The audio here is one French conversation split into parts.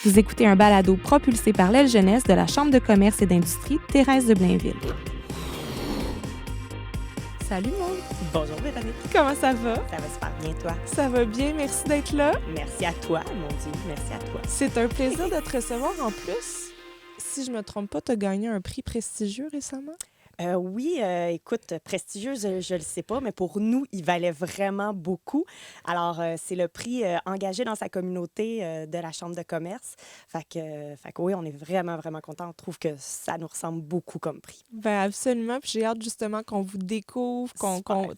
Vous écoutez un balado propulsé par l'aile jeunesse de la Chambre de commerce et d'industrie Thérèse de Blainville. Salut Maud! Bonjour Véronique. Comment ça va? Ça va super bien, toi? Ça va bien, merci d'être là. Merci à toi, mon Dieu, merci à toi. C'est un plaisir de te recevoir en plus. Si je me trompe pas, tu as gagné un prix prestigieux récemment? Oui, écoute, prestigieux, je le sais pas, mais pour nous, il valait vraiment beaucoup. Alors, c'est le prix engagé dans sa communauté de la Chambre de commerce. Fait que oui, on est vraiment, vraiment contents. On trouve que ça nous ressemble beaucoup comme prix. Ben absolument, puis j'ai hâte justement qu'on vous découvre, tu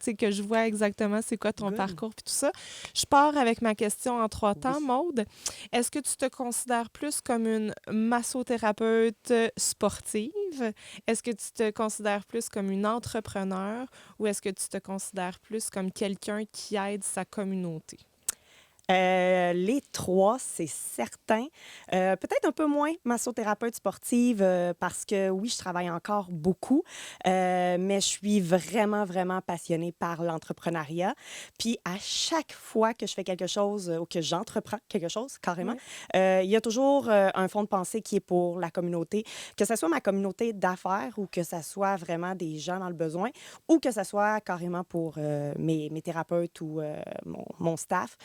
sais, que je vois exactement c'est quoi ton Good. parcours puis tout ça. Je pars avec ma question en 3 temps, Oui. Maude. Est-ce que tu te considères plus comme une massothérapeute sportive? Est-ce que tu te considères plus comme une entrepreneur ou est-ce que tu te considères plus comme quelqu'un qui aide sa communauté? Les trois, c'est certain. Peut-être un peu moins massothérapeute sportive parce que oui, je travaille encore beaucoup, mais je suis vraiment, vraiment passionnée par l'entrepreneuriat. Puis à chaque fois que je fais quelque chose ou que j'entreprends quelque chose, carrément, il y a toujours un fond de pensée qui est pour la communauté, que ce soit ma communauté d'affaires ou que ce soit vraiment des gens dans le besoin ou que ce soit carrément pour mes thérapeutes ou mon staff.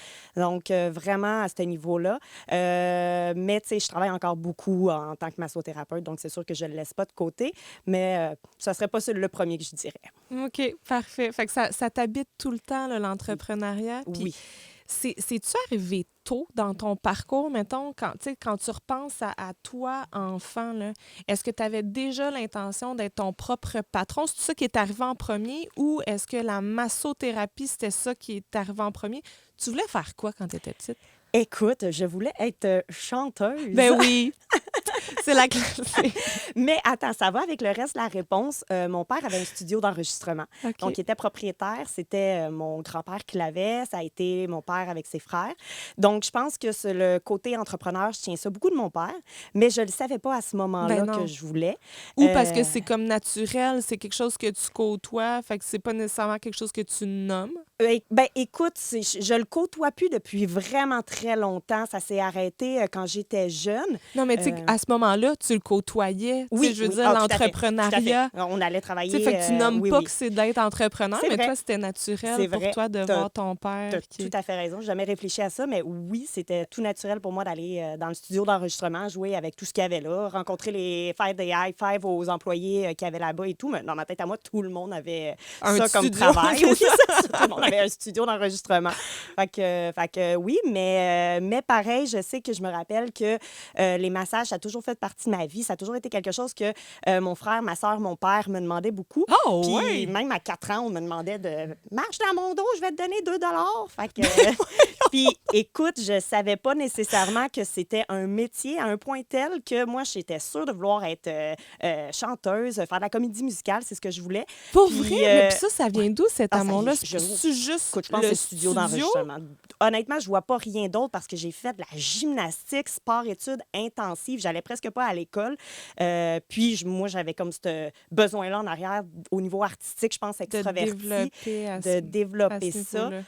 Donc, vraiment, à ce niveau-là. Mais, tu sais, je travaille encore beaucoup en tant que massothérapeute, donc c'est sûr que je ne le laisse pas de côté, mais ça ne serait pas le premier que je dirais. OK, parfait. Fait que ça t'habite tout le temps, là, l'entrepreneuriat. Puis Oui. c'est-tu arrivé tôt dans ton parcours, mettons, quand tu repenses à toi, enfant, là, est-ce que tu avais déjà l'intention d'être ton propre patron? C'est ça qui est arrivé en premier ou est-ce que la massothérapie, c'était ça qui est arrivé en premier? Tu voulais faire quoi quand tu étais petite? Écoute, je voulais être chanteuse. Ben oui, c'est la classique. Mais attends, ça va avec le reste de la réponse. Mon père avait un studio d'enregistrement. OK. Donc, il était propriétaire. C'était mon grand-père qui l'avait. Ça a été mon père avec ses frères. Donc, je pense que le côté entrepreneur, je tiens ça beaucoup de mon père, mais je ne le savais pas à ce moment-là Ben non. que je voulais. Ou parce que Euh, c'est comme naturel, c'est quelque chose que tu côtoies, fait que c'est pas nécessairement quelque chose que tu nommes. Ben, écoute, je le côtoie plus depuis vraiment très longtemps. Ça s'est arrêté quand j'étais jeune. Non, mais tu sais, Euh, à ce moment-là, tu le côtoyais. Tu sais, Oui, je veux oui. dire, Ah, tout à fait, tout à fait. l'entrepreneuriat. On allait Tu travailler. sais, fait que tu nommes Oui, pas oui. que c'est d'être entrepreneur, C'est mais vrai. toi, c'était naturel C'est pour vrai. toi de T'as- voir ton Tu père as qui... tout à fait raison. J'ai jamais réfléchi à ça, mais oui, c'était tout naturel pour moi d'aller dans le studio d'enregistrement, jouer avec tout ce qu'il y avait là, faire des high five aux employés qu'il y avait là-bas et tout. Mais dans ma tête à moi, tout le monde avait Un ça comme studio, travail. c'est Oui, ça. c'est ça. Tout le monde avait un studio d'enregistrement. Fait que oui, mais pareil, je sais que je me rappelle que les massages, ça a toujours fait partie de ma vie. Ça a toujours été quelque chose que mon frère, ma soeur, mon père me demandaient beaucoup. Oh, Puis ouais! même à 4 ans, on me demandait de marche dans mon dos, je vais te donner 2 Fait que puis écoute, je savais pas nécessairement que c'était un métier à un point tel que moi j'étais sûre de vouloir être chanteuse, faire de la comédie musicale, c'est ce que je voulais. Pour Puis, vrai? Mais puis ça vient d'où cet ça y amour-là? est, C'est juste écoute, je pense que le c'est le studio d'enregistrement. Honnêtement, je vois pas rien d'autre parce que j'ai fait de la gymnastique, sport-études intensive. J'allais presque pas à l'école. Puis moi, j'avais comme ce besoin-là en arrière au niveau artistique, je pense, de extraverti, développer à de développer ce ça. niveau-là.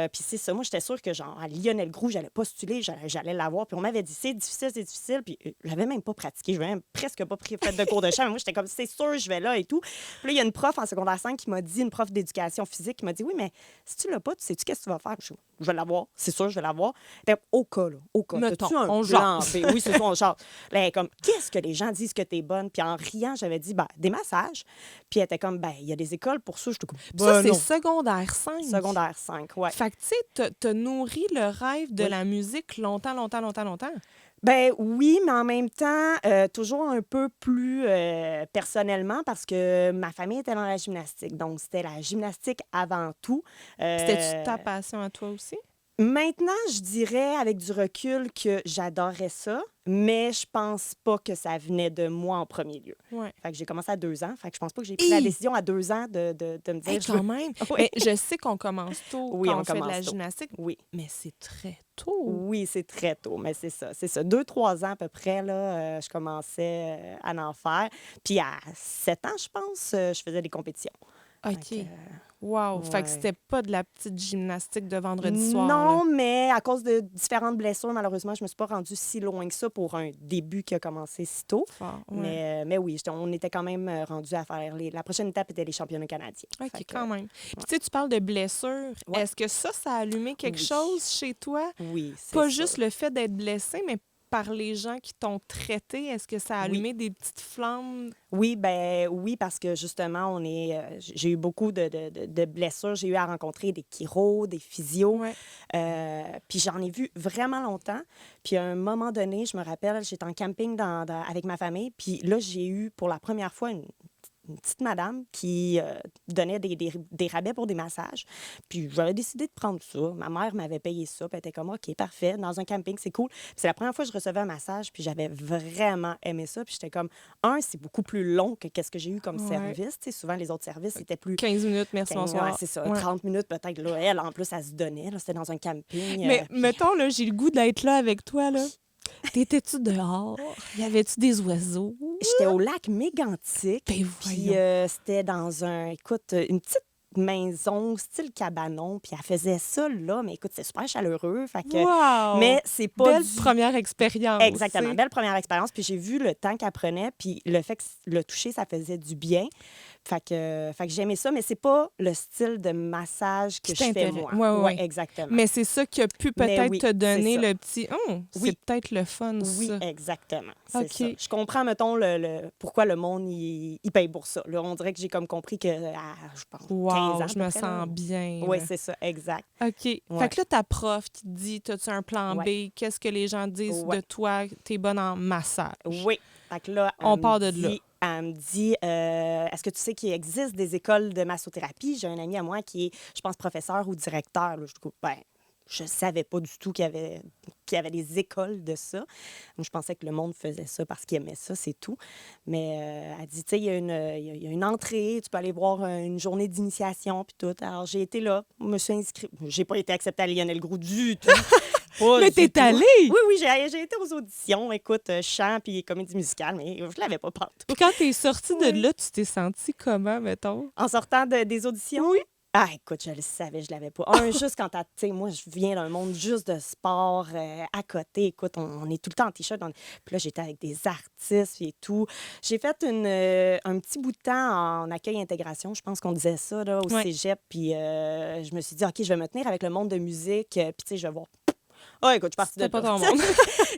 Puis c'est ça. Moi, j'étais sûre que, genre, à Lionel Groux, j'allais postuler, j'allais l'avoir. Puis on m'avait dit, c'est difficile, c'est difficile. Puis je l'avais même pas pratiqué. Je n'avais même presque pas fait de cours de chant. Mais moi, j'étais comme, c'est sûr, je vais là et tout. Puis là, il y a une prof en secondaire 5 qui m'a dit, une prof d'éducation physique, qui m'a dit, oui, mais si tu l'as pas, tu sais-tu qu'est-ce que tu vas faire? Je vais l'avoir. C'est sûr, je vais l'avoir. Puis, au cas, là, au cas. Mettons, T'as-tu un on plan jase. B? Oui, c'est ça, on jase. Là, elle est comme, qu'est-ce que les gens disent que t'es bonne? Puis en riant, j'avais dit, ben, des massages. Puis elle était comme, ben, il y a des écoles pour ça. J'étais comme, Ça, ben, c'est non. secondaire 5. Secondaire 5, ouais. Fait que, tu sais, t'as nourri le rêve de Oui. la musique longtemps. Ben oui, mais en même temps, toujours un peu plus personnellement parce que ma famille était dans la gymnastique. Donc, c'était la gymnastique avant tout. C'était-tu ta passion à toi aussi? Maintenant, je dirais avec du recul que j'adorais ça, mais je pense pas que ça venait de moi en premier lieu. Oui. Fait que j'ai commencé à 2 ans. Fait que je pense pas que j'ai pris la décision à 2 ans de me dire... Hey, je veux- quand même. Oui. Mais je sais qu'on commence tôt Oui, quand on on fait de la commence tôt. gymnastique, Oui. mais c'est très tôt. Oui, c'est très tôt, mais c'est ça, c'est ça. 2-3 ans à peu près, là, je commençais à en faire. Puis à 7 ans, je pense, je faisais des compétitions. OK. Fait que, Wow! Fait que Ouais. c'était pas de la petite gymnastique de vendredi soir, là. Non, mais à cause de différentes blessures, malheureusement, je me suis pas rendue si loin que ça pour un début qui a commencé si tôt. Fort, ouais. Mais oui, on était quand même rendus à faire la prochaine étape était les championnats canadiens. OK, Fait que, quand même. Puis tu sais, tu parles de blessures. Ouais. Est-ce que ça a allumé quelque Oui. chose chez toi? oui, c'est Pas sûr. juste le fait d'être blessé, mais par les gens qui t'ont traité, est-ce que ça a Oui. allumé des petites flammes? Oui, ben oui, parce que justement, j'ai eu beaucoup de blessures. J'ai eu à rencontrer des chiros, des physios. Ouais. Puis j'en ai vu vraiment longtemps. Puis à un moment donné, je me rappelle, j'étais en camping avec ma famille. Puis là, j'ai eu pour la première fois une petite madame qui donnait des rabais pour des massages. Puis j'avais décidé de prendre ça. Ma mère m'avait payé ça. Puis elle était comme, OK, parfait. Dans un camping, c'est cool. Puis c'est la première fois que je recevais un massage. Puis j'avais vraiment aimé ça. Puis j'étais comme, c'est beaucoup plus long que qu'est-ce que j'ai eu comme Ouais. service. Tu sais, souvent, les autres services, c'était plus... 15 minutes, merci, bonsoir. Ouais, c'est ça. Ouais. 30 minutes peut-être. Là, elle, en plus, elle se donnait. Là, c'était dans un camping. Mais puis- mettons, là, j'ai le goût d'être là avec toi, là. T'étais-tu dehors? Y avait-tu des oiseaux? J'étais au lac Mégantic. Ben Puis voyons. c'était dans une petite maison, style cabanon. Puis elle faisait ça là, mais écoute, c'est super chaleureux. Fait que... Wow! Mais c'est pas Belle première expérience. Exactement. tu sais. Belle première expérience. Puis j'ai vu le temps qu'elle prenait, puis le fait que le toucher, ça faisait du bien. Fait que j'aimais ça, mais c'est pas le style de massage que Qui je fais t'intéresse. moi. Ouais. Exactement. Mais c'est ça qui a pu Mais peut-être oui, te donner c'est ça. le petit c'est Oui. peut-être le fun, Oui, ça. exactement. C'est OK. ça. Je comprends, mettons, pourquoi le monde il paye pour ça. Là, on dirait que j'ai comme compris que, je pense, 15 Wow, ans. je à peu me près, là. sens bien. Oui, là. c'est ça, exact. OK. Fait Ouais. que là, ta prof qui te dit, t'as-tu un plan Ouais. B? Qu'est-ce que les gens disent Ouais. de toi? T'es bonne en massage. Oui. Fait que là, On part de là. Elle me dit, est-ce que tu sais qu'il existe des écoles de massothérapie? J'ai un ami à moi qui est, je pense, professeur ou directeur. Là. Je savais pas du tout qu'il y avait des écoles de ça. Moi, je pensais que le monde faisait ça parce qu'il aimait ça, c'est tout. Mais elle dit, tu sais, il y a une entrée, tu peux aller voir une journée d'initiation, puis tout. Alors, j'ai été là, je me suis inscrite. J'ai pas été acceptée à Lionel Groux du tout. Pas Mais du t'es tout. allée! Oui, j'ai été aux auditions. Écoute, chant puis comédie musicale, mais je l'avais pas partout. Puis quand t'es sortie de Oui. là, tu t'es sentie comment, mettons? En sortant des auditions? Oui. Ah, écoute, je le savais, je l'avais pas. Juste quand tu sais, moi, je viens d'un monde juste de sport à côté. Écoute, on est tout le temps en T-shirt. Puis là, j'étais avec des artistes et tout. J'ai fait un petit bout de temps en accueil-intégration. Je pense qu'on disait ça, là, au Ouais. cégep. Puis je me suis dit, OK, je vais me tenir avec le monde de musique. Puis, tu sais, je vais voir. Ah, écoute, je suis partie de C'était pas là. ton monde.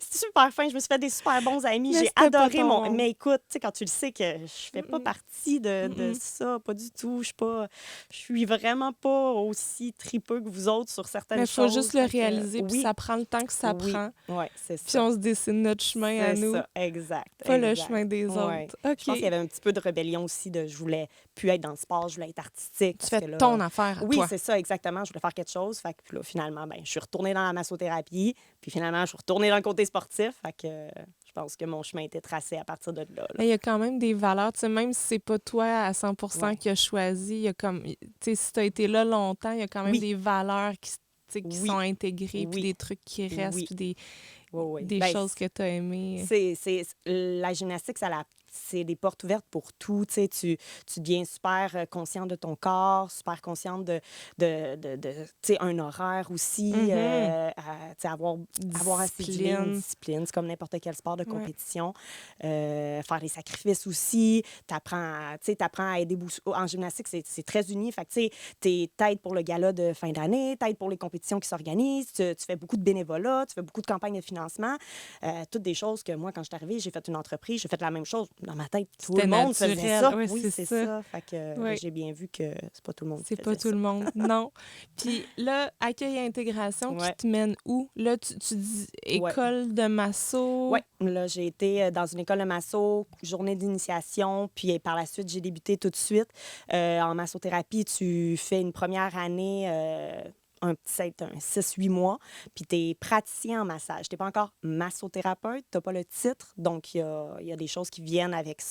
C'est super fin. Je me suis fait des super bons amis. Mais J'ai c'était pas adoré ton mon. monde. Mais écoute, tu sais, quand tu le sais que je fais pas partie de Mm-mm. ça, pas du tout. Je suis vraiment pas aussi tripeux que vous autres sur certaines Mais il faut choses. juste le Fait que, réaliser, puis oui, ça prend le temps que ça oui, prend. ouais, c'est Puis ça. on se dessine notre chemin à C'est nous, ça, exact. pas le exact. chemin des Ouais. autres. OK. Je pense qu'il y avait un petit peu de rébellion aussi de je voulais plus être dans le sport, je voulais être artistique. Tu parce fais que là, ton affaire à oui, toi. c'est ça, exactement. Je voulais faire quelque chose. Fait que puis là, finalement, je suis retournée dans la massothérapie. Puis finalement, je suis retournée dans le côté sportif. Fait que je pense que mon chemin était tracé à partir de là. là. Mais il y a quand même des valeurs, tu sais, même si c'est pas toi à 100 Ouais. qui a choisi, il y a comme, tu sais, si tu as été là longtemps, il y a quand même Oui. des valeurs qui, tu sais, qui Oui. sont intégrées, puis Oui. des trucs qui restent, Oui. puis des, Oui, oui. des Ben, choses que tu as aimées. La gymnastique, c'est des portes ouvertes pour tout. Tu sais, tu deviens super consciente de ton corps, super consciente de tu sais, un horaire aussi. Mhm. Tu sais, avoir à céduler une discipline. C'est comme n'importe quel sport de Ouais. compétition. Faire des sacrifices aussi. Tu apprends à aider beaucoup. En gymnastique, c'est très uni. Fait que, tu sais, t'aides pour le gala de fin d'année, t'aides pour les compétitions qui s'organisent. Tu fais beaucoup de bénévolat, tu fais beaucoup de campagnes de financement. Toutes des choses que moi, quand je suis arrivée, j'ai fait une entreprise, j'ai fait la même chose. Dans ma tête, tout le C'était monde faisait naturel. ça. Ouais, Oui, c'est c'est ça. ça. Fait que Ouais. j'ai bien vu que c'est pas tout le monde qui C'est pas faisait tout ça. le monde, non. Puis là, accueil et intégration Ouais. qui te mène où? Là, tu dis Ouais. école de masso. Oui, là, j'ai été dans une école de masso, journée d'initiation, puis par la suite, j'ai débuté tout de suite. En massothérapie, tu fais une première année, peut-être un 6-8 mois, puis tu es praticien en massage. Tu n'es pas encore massothérapeute, tu n'as pas le titre, donc il y a des choses qui viennent avec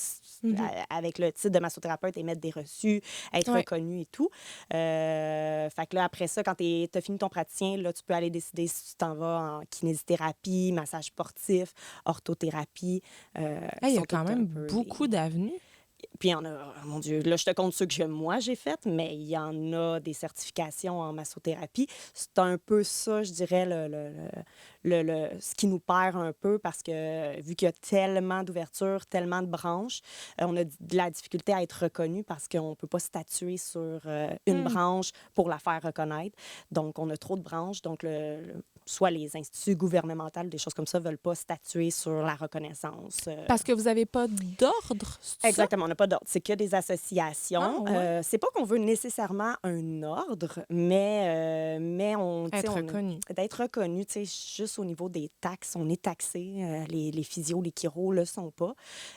le titre de massothérapeute, émettre des reçus, être Ouais. reconnu et tout. Fait que là, après ça, quand tu as fini ton praticien, là, tu peux aller décider si tu t'en vas en kinésithérapie, massage sportif, orthothérapie. Il y a sont quand toutes même un peu beaucoup d'avenues. Puis il y en a, oh mon Dieu, là, je te compte ceux que moi j'ai fait, mais il y en a des certifications en massothérapie. C'est un peu ça, je dirais, ce qui nous perd un peu parce que vu qu'il y a tellement d'ouvertures, tellement de branches, on a de la difficulté à être reconnu parce qu'on ne peut pas statuer sur une Hmm. branche pour la faire reconnaître. Donc, on a trop de branches. Donc, soit les instituts gouvernementaux, des choses comme ça, ne veulent pas statuer sur la reconnaissance. Parce que vous n'avez pas d'ordre, c'est ça? Exactement, on n'a pas d'ordre. C'est que des Ah, associations. ouais. C'est pas qu'on veut nécessairement un ordre, mais tu sais, Être reconnu. d'être reconnu, tu sais, juste au niveau des taxes, on est taxé. Les physios, les chiros le sont pas.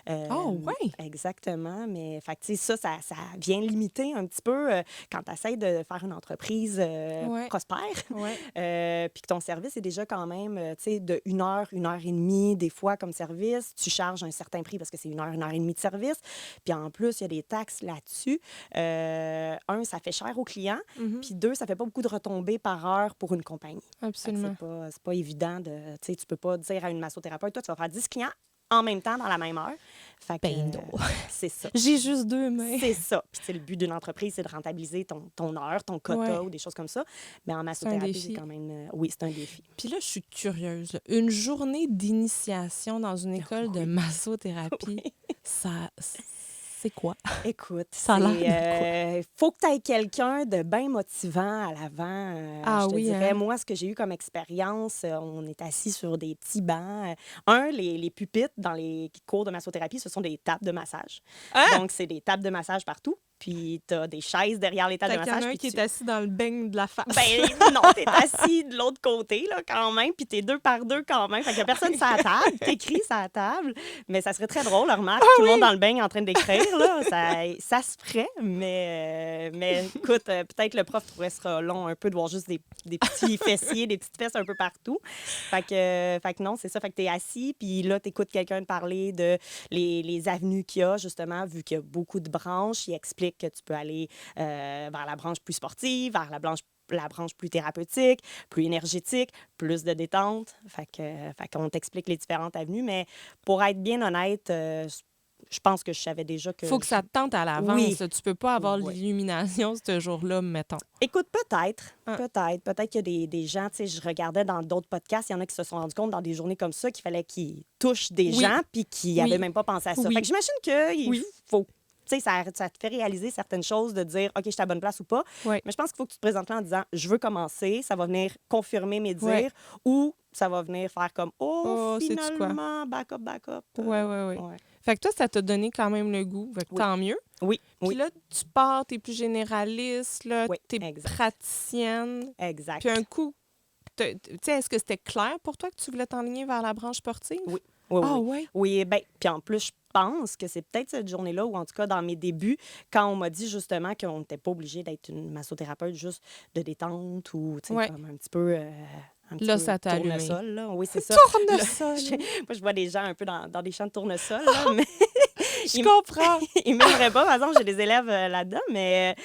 Oh, ouais. Exactement, mais fait que, tu sais, ça vient limiter un petit peu quand tu essaies de faire une entreprise Ouais. prospère. Ouais. Puis que ton service est déjà quand même, tu sais, de 1 heure et demie, des fois, comme service. Tu charges un certain prix parce que c'est 1 heure et demie de service. Puis en plus, il y a des taxes là-dessus. Ça fait cher aux clients. Mhm. Puis deux, ça fait pas beaucoup de retombées par heure pour une compagnie. Fait que Absolument. c'est pas évident de... Tu sais, tu peux pas dire à une massothérapeute, toi, tu vas faire 10 clients en même temps dans la même heure. Fait que, Ben non. c'est ça. J'ai juste 2 mains. C'est ça. Puis, c'est le but d'une entreprise, c'est de rentabiliser ton heure, ton quota Ouais. ou des choses comme ça. Mais en C'est un massothérapie, c'est défi. quand même... oui, c'est un défi. Puis là, je suis curieuse, là. Une journée d'initiation dans une école de Oui. massothérapie, Oui. ça, c'est quoi? Écoute, Ça a l'air de quoi? faut que tu aies quelqu'un de bien motivant à l'avant. Ah Je te oui, dirais, hein? moi, ce que j'ai eu comme expérience, on est assis sur des petits bancs. Les pupitres dans les cours de massothérapie, ce sont des tables de massage. Ah! Donc, c'est des tables de massage partout. Puis, tu as des chaises derrière les tables Fait de qu'il y en massage. a un Puis qui tu... est assis dans le beigne de la face. Ben non, t'es assis de l'autre côté, là, quand même, puis t'es 2 par 2 quand même. Fait qu'il y a personne sur la table, t'écris sur la table. Mais ça serait très drôle, remarque, tout le monde dans le bain en train d'écrire, là. Ça se ferait, mais écoute, peut-être le prof trouverait ça long un peu de voir juste des petits fessiers, des petites fesses un peu partout. Fait que non, c'est ça. Fait que t'es assis, puis là, t'écoutes quelqu'un parler de les avenues qu'il y a, justement, vu qu'il y a beaucoup de branches. Il explique que tu peux aller vers la branche plus sportive, vers la branche plus thérapeutique, plus énergétique, plus de détente. Fait qu'on t'explique les différentes avenues. Mais pour être bien honnête, je pense que je savais déjà que... Faut que ça te tente à l'avance. Oui. Là. Tu peux pas avoir Oui. l'illumination ce jour-là, mettons. Écoute, peut-être. Ah. Peut-être qu'il y a des gens, tu sais, je regardais dans d'autres podcasts, il y en a qui se sont rendus compte dans des journées comme ça qu'il fallait qu'ils touchent des Oui. gens puis qu'ils Oui. n'avaient même pas pensé à ça. Oui. Fait que j'imagine qu'il Oui. faut... Tu sais, ça te fait réaliser certaines choses, de dire, OK, je suis à la bonne place ou pas. Oui. Mais je pense qu'il faut que tu te présentes là en disant, je veux commencer, ça va venir confirmer mes dires, Ouais. ou ça va venir faire comme, Oh, sais-tu quoi? finalement, back up. Ouais. Fait que toi, ça t'a donné quand même le goût. Fait que Oui. tant mieux. Oui, Puis oui, là, tu pars, t'es plus généraliste, là, Oui, t'es exact. praticienne. exact. Puis un coup, tu sais, est-ce que c'était clair pour toi que tu voulais t'enligner vers la branche sportive? Oui. Oui, Ah oui. ouais? Oui, bien, puis en plus, je pense que c'est peut-être cette journée-là, ou en tout cas dans mes débuts, quand on m'a dit justement qu'on n'était pas obligé d'être une massothérapeute juste de détente ou, tu sais, Ouais. comme un petit peu... Là, ça t'a allumé. tournesol, là. Oui, c'est ça. Tournesol! Là, moi, je vois des gens un peu dans des champs de tournesol, là, mais Je comprends. ils m'aimeraient pas. Par exemple, j'ai des élèves là-dedans, mais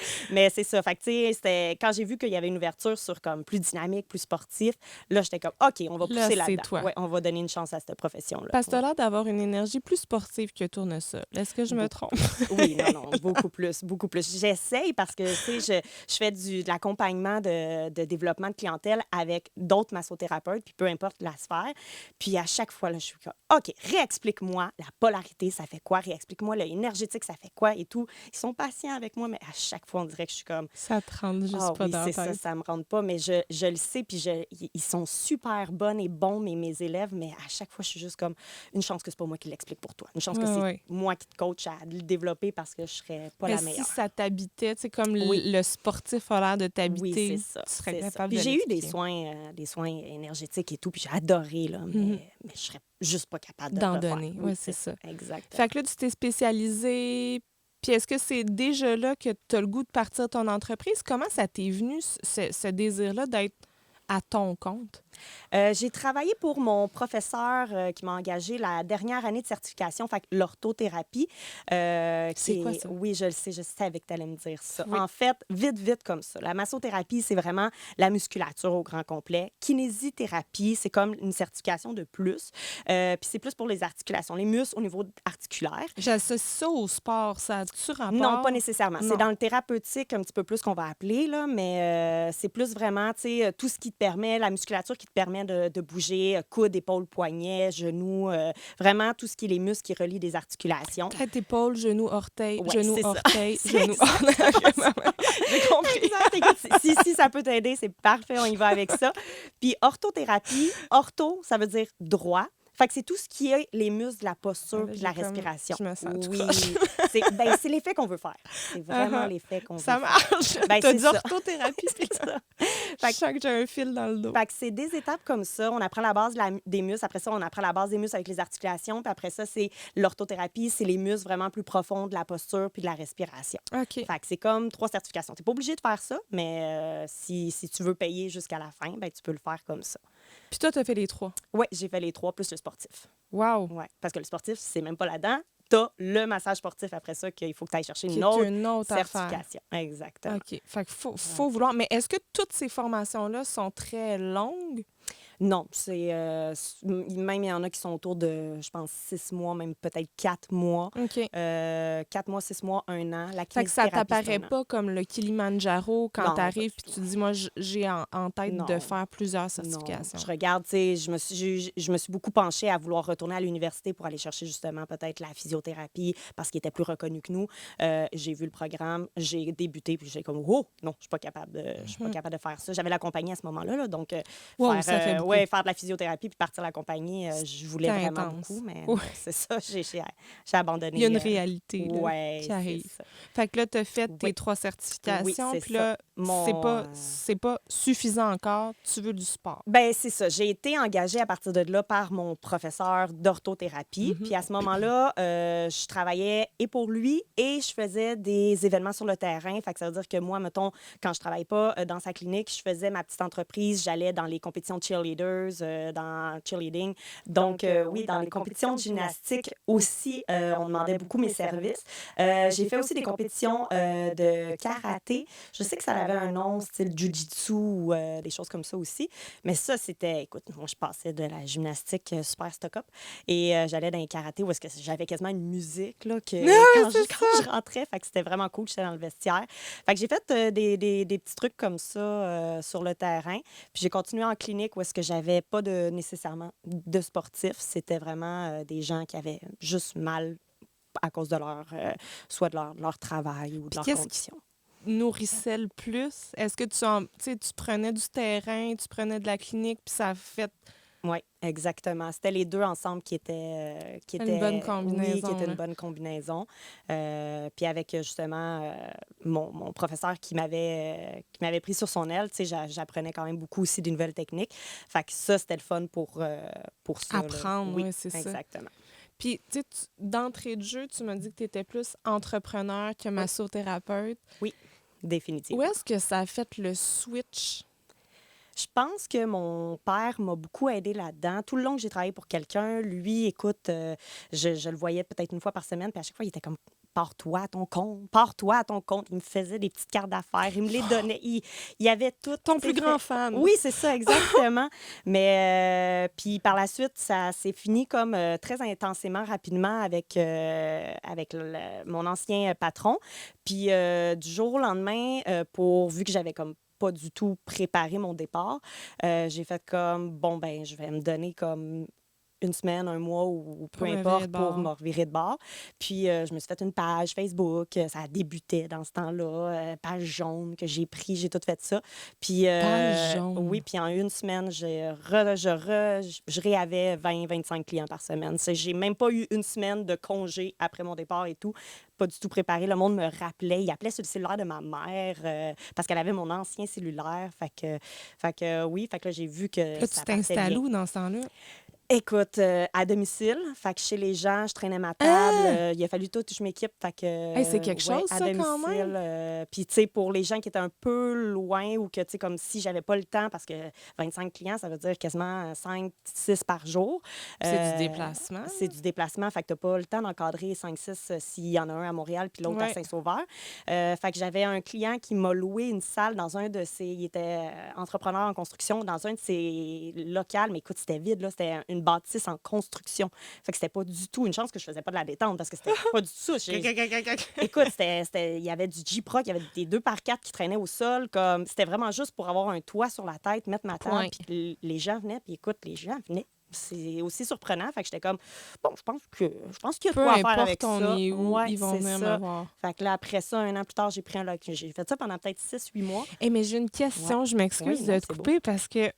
c'est ça. Fait que, tu sais, c'était... Quand j'ai vu qu'il y avait une ouverture sur comme plus dynamique, plus sportif, là, j'étais comme, OK, on va Là, pousser c'est là-dedans. toi. Ouais, on va donner une chance à cette profession-là. Parce que t'as Ouais. l'air d'avoir une énergie plus sportive que tournesol. Est-ce que je me trompe? Oui, non, beaucoup plus, beaucoup plus. J'essaye parce que, tu sais, je fais de l'accompagnement de développement de clientèle avec d'autres massothérapeutes, puis peu importe la sphère. Puis à chaque fois, là, je suis comme, OK, réexplique-moi la polarité, ça fait quoi? Réexplique-moi l'énergétique, ça fait quoi? Et tout. Ils sont patients avec moi, mais à chaque fois, on dirait que je suis comme, Ça te rentre juste ah pas oui, dans la c'est ça, tête. ça me rentre pas, mais je le sais, puis ils sont super bonnes et bons, mes élèves, mais à chaque fois, je suis juste comme, une chance que c'est pas moi qui l'explique pour toi. Une chance que Ouais, c'est ouais. moi qui te coach à le développer parce que je serais pas Mais la si meilleure. ça t'habitait, tu sais, comme Oui. le sportif a l'air de Oui, t'habiter, c'est ça. tu serais c'est ça. capable Puis de j'ai eu l'expliquer. des soins énergétiques et tout, puis j'ai adoré, là, mais je serais juste pas capable de D'en le refaire. donner. Oui, Ouais, c'est ça. Exact. Fait que là, tu t'es spécialisée. Puis est-ce que c'est déjà là que tu as le goût de partir ton entreprise? Comment ça t'est venu, ce désir-là d'être à ton compte? J'ai travaillé pour mon professeur qui m'a engagée la dernière année de certification, fait que l'orthothérapie, C'est quoi ça? Oui, je savais que tu allais me dire ça. Oui. En fait, vite, vite comme ça. La massothérapie, c'est vraiment la musculature au grand complet. Kinésithérapie, c'est comme une certification de plus. Puis c'est plus pour les articulations, les muscles au niveau articulaire. J'associe ça au sport. Ça a-tu Non, pas rapport? nécessairement. C'est Non. dans le thérapeutique un petit peu plus qu'on va appeler, là, mais c'est plus vraiment, tu sais, tout ce qui te permet, la musculature qui te permet de bouger, coude, épaule, poignet, genoux, vraiment tout ce qui est les muscles qui relient des articulations. Tête, épaule, genou, orteil, Ouais, genou, c'est ça. orteil, C'est genou, exactement orteil. J'ai compris. Exact. Écoute, si ça peut t'aider, c'est parfait, on y va avec ça. Puis orthothérapie, ortho, ça veut dire droit. Fait que c'est tout ce qui est les muscles de la posture puis de la respiration. Je me sens tout Oui, croche. c'est l'effet qu'on veut faire. C'est vraiment l'effet qu'on veut Ça faire. marche. Ben, T'as c'est dit ça. orthothérapie, puis C'est ça. je sens que j'ai un fil dans le dos. Fait que c'est des étapes comme ça. On apprend la base des muscles. Après ça, on apprend la base des muscles avec les articulations. Puis après ça, c'est l'orthothérapie. C'est les muscles vraiment plus profonds de la posture puis de la respiration. OK. Fait que c'est comme 3 certifications. Tu n'es pas obligé de faire ça, mais si tu veux payer jusqu'à la fin, ben, tu peux le faire comme ça. Puis toi, t'as fait les 3. Oui, j'ai fait les 3 plus le sportif. Wow. Ouais, parce que le sportif, c'est même pas là-dedans. Tu as le massage sportif après ça qu'il faut que tu ailles chercher Qui une est autre une autre affaire. certification. Exactement. OK. Fait qu'il faut vouloir. Mais est-ce que toutes ces formations-là sont très longues? Non, même il y en a qui sont autour de, je pense, 6 mois, même peut-être 4 mois. OK. 4 mois, 6 mois, 1 an. La Fait que ça kinésithérapie, c'est t'apparaît 1 an. pas comme le Kilimandjaro quand Non, pas t'arrives du puis tout. tu te dis, moi, j'ai en tête de Non. faire plusieurs Non, certifications. je regarde, tu sais, je me suis beaucoup penchée à vouloir retourner à l'université pour aller chercher justement peut-être la physiothérapie parce qu'il était plus reconnu que nous. J'ai vu le programme, j'ai débuté, puis j'ai comme, oh, non, je suis pas capable de faire ça. J'avais la compagnie à ce moment-là, là, donc Wow, ça fait beaucoup. faire de la physiothérapie puis partir la compagnie, je voulais C'est vraiment intense. beaucoup, mais Ouais. non, c'est ça, j'ai abandonné. Il y a une réalité là, Ouais, qui c'est arrive. ça. Fait que là, tu as fait tes Oui. 3 certifications, Oui, puis c'est ça. là, c'est pas suffisant encore, tu veux du sport. Ben c'est ça. J'ai été engagée à partir de là par mon professeur d'orthothérapie. Puis à ce moment-là, je travaillais et pour lui et je faisais des événements sur le terrain. Fait que ça veut dire que moi, mettons, quand je travaille pas dans sa clinique, je faisais ma petite entreprise. J'allais dans les compétitions de cheerleaders, dans cheerleading. Donc, oui, dans les compétitions de gymnastique aussi, on demandait beaucoup mes services. J'ai fait aussi des compétitions de karaté. Je sais que ça avait un nom, style jujitsu ou des choses comme ça aussi. Mais ça, c'était, écoute, moi, je passais de la gymnastique super stock-up et j'allais dans les karatés où est-ce que j'avais quasiment une musique là, quand je rentrais. Fait que c'était vraiment cool, j'étais dans le vestiaire. Fait que j'ai fait des petits trucs comme ça sur le terrain. Puis j'ai continué en clinique où est-ce que j'avais pas nécessairement de sportifs. C'était vraiment des gens qui avaient juste mal à cause de soit de leur travail ou de leurs qu'est-ce qui conditions. nourrissait le plus? Est-ce que tu prenais du terrain, tu prenais de la clinique, puis ça a fait Oui, exactement. C'était les deux ensemble qui une bonne oui, qui combinaison? étaient une Là. bonne combinaison. Puis avec justement mon professeur qui m'avait pris sur son aile, tu sais, j'apprenais quand même beaucoup aussi des nouvelles techniques. Fait que ça, c'était le fun pour ça. Là. Apprendre, Oui, oui, c'est ça. exactement. Puis, tu sais, d'entrée de jeu, tu m'as dit que tu étais plus entrepreneur que massothérapeute. Oui, définitivement. Où est-ce que ça a fait le switch? Je pense que mon père m'a beaucoup aidé là-dedans. Tout le long que j'ai travaillé pour quelqu'un, lui, écoute, je le voyais peut-être une fois par semaine, puis à chaque fois, il était comme pars-toi à ton compte, pars-toi à ton compte. Il me faisait des petites cartes d'affaires, il me les donnait. Il avait tout. Ton plus grand fan. Oui, c'est ça, exactement. Mais puis par la suite, ça s'est fini comme très intensément, rapidement avec mon ancien patron. Puis du jour au lendemain, vu que j'avais comme pas du tout préparé mon départ, j'ai fait comme, bon, ben je vais me donner comme une semaine, un mois ou peu Pour me virer importe de pour bord. me revirer de bord. Puis je me suis fait une page Facebook. Ça débutait dans ce temps-là. Page jaune que j'ai pris, j'ai tout fait ça. Puis, Page jaune. oui, puis en une semaine, je réavais 20-25 clients par semaine. J'ai même pas eu une semaine de congé après mon départ et tout. Pas du tout préparé. Le monde me rappelait. Il appelait sur le cellulaire de ma mère parce qu'elle avait mon ancien cellulaire. Fait que oui, fait que là, j'ai vu que Là, ça tu partait t'installes bien. où dans ce temps-là? Écoute, à domicile, fait que chez les gens, je traînais ma table. Il a fallu tout que je m'équipe. Fait que, Hey, c'est quelque ouais, chose, à ça, quand domicile. même. Puis, tu sais, pour les gens qui étaient un peu loin ou que, tu sais, comme si j'avais pas le temps, parce que 25 clients, ça veut dire quasiment 5, 6 par jour. Puis c'est du déplacement. C'est du déplacement. Fait que t'as pas le temps d'encadrer 5, 6 s'il y en a un à Montréal puis l'autre à Ouais. Saint-Sauveur. Fait que j'avais un client qui m'a loué une salle dans un de ses... Il était entrepreneur en construction dans un de ses locales. Mais écoute, c'était vide, là. C'était une bâtisse en construction. Fait que c'était pas du tout une chance que je faisais pas de la détente parce que c'était pas du tout ça. Écoute, il y avait du J-Proc, il y avait des 2x4 qui traînaient au sol. Comme... C'était vraiment juste pour avoir un toit sur la tête, mettre ma table. Point. Puis les gens venaient, puis écoute, les gens venaient. C'est aussi surprenant. Fait que j'étais comme, bon, je pense qu'il y a de Peu quoi faire importe avec on ça. est où, Ouais, ils vont c'est venir me ça. voir. Fait que là, après ça, 1 an plus tard, j'ai pris un local. J'ai fait ça pendant peut-être 6-8 mois. Hey, mais j'ai une question, Ouais. je m'excuse Oui, de non, te c'est beau. couper parce que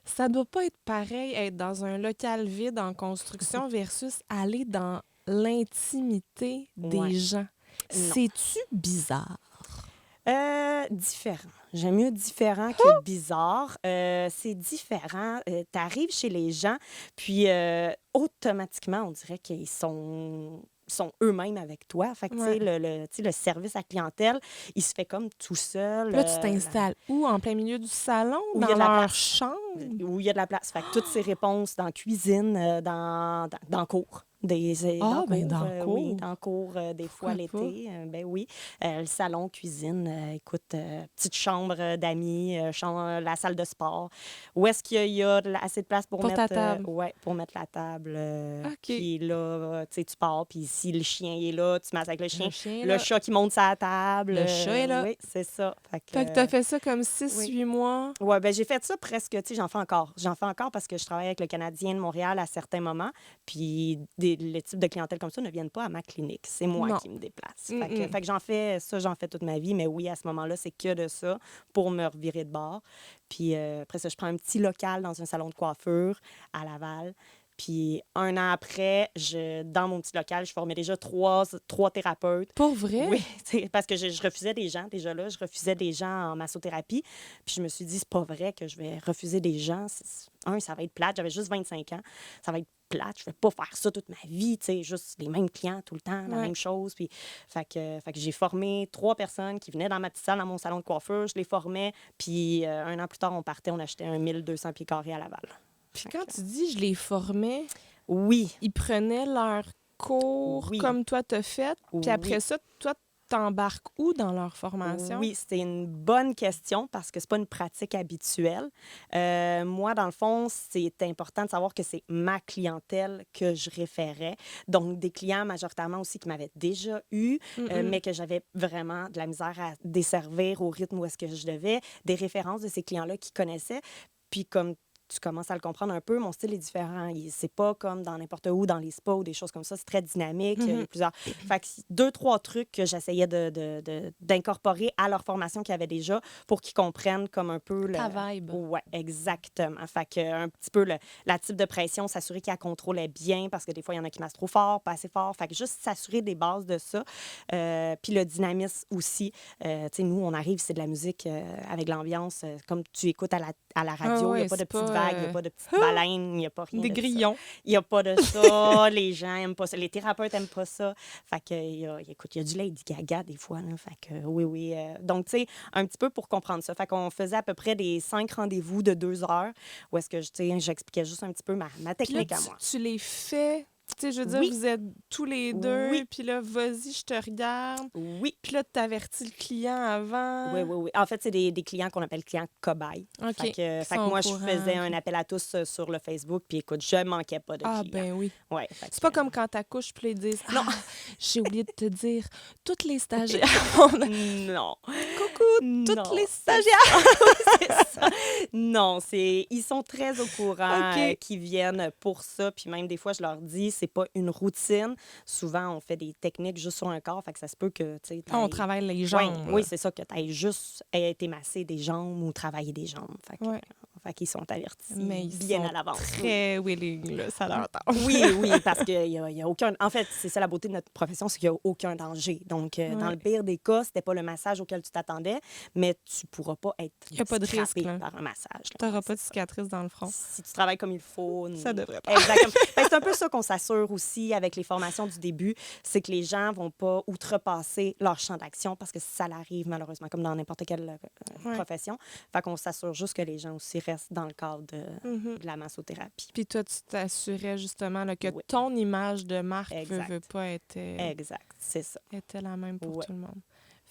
ça doit pas être pareil être dans un local vide en construction versus aller dans l'intimité des Ouais. gens. Non. C'est-tu bizarre? Différent. J'aime mieux différent que bizarre. C'est différent. Tu arrives chez les gens, puis automatiquement, on dirait qu'ils sont eux-mêmes avec toi. Fait que, Ouais. tu sais, le service à clientèle, il se fait comme tout seul. Puis là, tu t'installes où? En plein milieu du salon? Où il y a Dans de la leur place. chambre? Où il y a de la place. Fait que toutes ces réponses dans la cuisine, dans le cours. Dans Ah, le ben cours, dans le oui, cours. dans le cours, des fois Pourquoi pas? l'été, ben oui. Le salon, cuisine, écoute, petite chambre d'amis, la salle de sport. Où est-ce qu'il y a assez de place pour Pour ta mettre, table. ouais, pour mettre la table. OK. Puis là, tu sais, tu pars, puis si le chien est là, tu masses avec le chien. Le chien, Le là. chat qui monte sa table. Le chat est là. Oui, c'est ça. Fait que t'as fait ça comme oui. 6-8 mois. Oui, ben j'ai fait ça presque, tu sais, j'en fais encore. J'en fais encore parce que je travaille avec le Canadien de Montréal à certains moments. Puis le type de clientèle comme ça ne viennent pas à ma clinique. C'est moi Non. qui me déplace. Mm-mm. Fait que j'en fais toute ma vie. Mais oui, à ce moment-là, c'est que de ça pour me revirer de bord. Puis après ça, je prends un petit local dans un salon de coiffure à Laval. Puis 1 an après, dans mon petit local, je formais déjà trois thérapeutes. Pour vrai? Oui, parce que je refusais des gens déjà là. Je refusais des gens en massothérapie. Puis je me suis dit, c'est pas vrai que je vais refuser des gens. Ça va être plate. J'avais juste 25 ans. Ça va être plate. Je vais pas faire ça toute ma vie, tu sais, juste les mêmes clients tout le temps, la Ouais. même chose. Puis, fait que j'ai formé 3 personnes qui venaient dans ma petite salle, dans mon salon de coiffure. Je les formais. Puis 1 an plus tard, on partait, on achetait un 1200 pieds carrés à Laval. Puis quand tu dis je les formais, Oui, ils prenaient leur cours Oui. comme toi t'as fait. Puis après Oui. ça, toi, t'embarques où dans leur formation? Oui, c'est une bonne question parce que c'est pas une pratique habituelle. Moi, dans le fond, c'est important de savoir que c'est ma clientèle que je référais. Donc, des clients majoritairement aussi qui m'avaient déjà eu, mais que j'avais vraiment de la misère à desservir au rythme où est-ce que je devais. Des références de ces clients-là qui connaissaient. Puis comme tu commences à le comprendre un peu, mon style est différent. C'est pas comme dans n'importe où, dans les spas ou des choses comme ça. C'est très dynamique. Il y a plusieurs... Fait que 2-3 trucs que j'essayais d'incorporer à leur formation qu'ils avaient déjà pour qu'ils comprennent comme un peu... Ta vibe. Oui, exactement. Fait que un petit peu la type de pression, s'assurer qu'ils la contrôlaient bien parce que des fois, il y en a qui massent trop fort, pas assez fort. Fait que juste s'assurer des bases de ça. Puis le dynamisme aussi. Tu sais, nous, on arrive, c'est de la musique avec l'ambiance, comme tu écoutes à la radio. Il n'y a pas de petites vagues, il n'y a pas de petites baleines, il n'y a pas rien Des de ça. grillons. Il n'y a pas de ça. Les gens n'aiment pas ça. Les thérapeutes n'aiment pas ça. Fait que, écoute, il y a du Lady Gaga des fois. Là. Fait que, oui. Donc, tu sais, un petit peu pour comprendre ça. Fait qu'on faisait à peu près des 5 rendez-vous de 2 heures où est-ce que, tu sais, j'expliquais juste un petit peu ma Puis là, technique à moi. tu les fais. Tu sais, je veux dire, Oui. vous êtes tous les deux, Oui. puis là, vas-y, je te regarde. Oui. Puis là, tu avertis le client avant. Oui. En fait, c'est des clients qu'on appelle clients cobayes. OK. Fait que Ils sont moi, au je courant, faisais puis- un appel à tous sur le Facebook. Puis écoute, je manquais pas de Ah, clients. ben oui. Ouais, C'est pas comme quand t'accouches, puis ils disent Non. Ah, j'ai oublié de te dire, toutes les stagiaires. on a- Non. Coucou, toutes Non, les c'est stagiaires. ça. Non, ils sont très au courant OK. qu'ils viennent pour ça. Puis même des fois, je leur dis, c'est pas une routine. Souvent, on fait des techniques juste sur un corps. Fait que ça se peut que, tu sais, On travaille les jambes. Oui, c'est ça, que tu ailles juste été masser des jambes ou travailler des jambes. Fait que, Ouais. Fait qu'ils sont avertis Mais ils bien sont à l'avance. très willing, là, ça leur tente. Oui, oui, parce qu'il y a aucun... En fait, c'est ça la beauté de notre profession, c'est qu'il n'y a aucun danger. Donc, dans Ouais. le pire des cas, c'était pas le massage auquel tu t'attendais, mais tu pourras pas être Il n'y a pas de risque, scrappé là. par un massage. Tu n'auras pas de C'est ça. cicatrice dans le front. Si tu travailles comme il faut... Ça devrait pas. Exactement. Ben, c'est un peu ça qu'on s'assure aussi avec les formations du début, c'est que les gens vont pas outrepasser leur champ d'action parce que ça l'arrive malheureusement, comme dans n'importe quelle Ouais. profession. Fait qu'on s'assure juste que les gens aussi restent dans le cadre Mhm. de la massothérapie. Puis toi, tu t'assurais justement là, que Oui. ton image de marque Exact. veut pas Exact, c'est ça. était la même pour Ouais. tout le monde.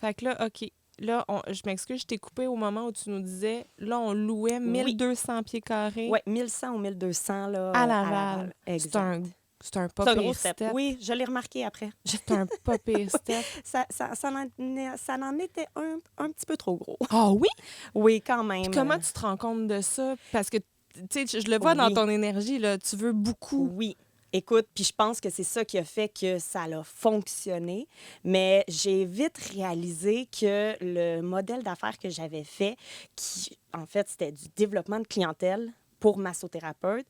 Fait que là, OK. Là, je m'excuse, je t'ai coupé au moment où tu nous disais, là, on louait Oui. 1200 pieds carrés Oui, 1100 ou 1200 là, à à Laval. Exact. C'est un pas C'est un gros pire step. step. Oui, je l'ai remarqué après. C'est un pas pire step. Ça en était un petit peu trop gros. Ah oui? Oui, quand même. Puis comment tu te rends compte de ça? Parce que, tu sais, je le vois dans Oui. ton énergie, là, tu veux beaucoup. Oui. Écoute, puis je pense que c'est ça qui a fait que ça a fonctionné, mais j'ai vite réalisé que le modèle d'affaires que j'avais fait, qui en fait c'était du développement de clientèle pour massothérapeute,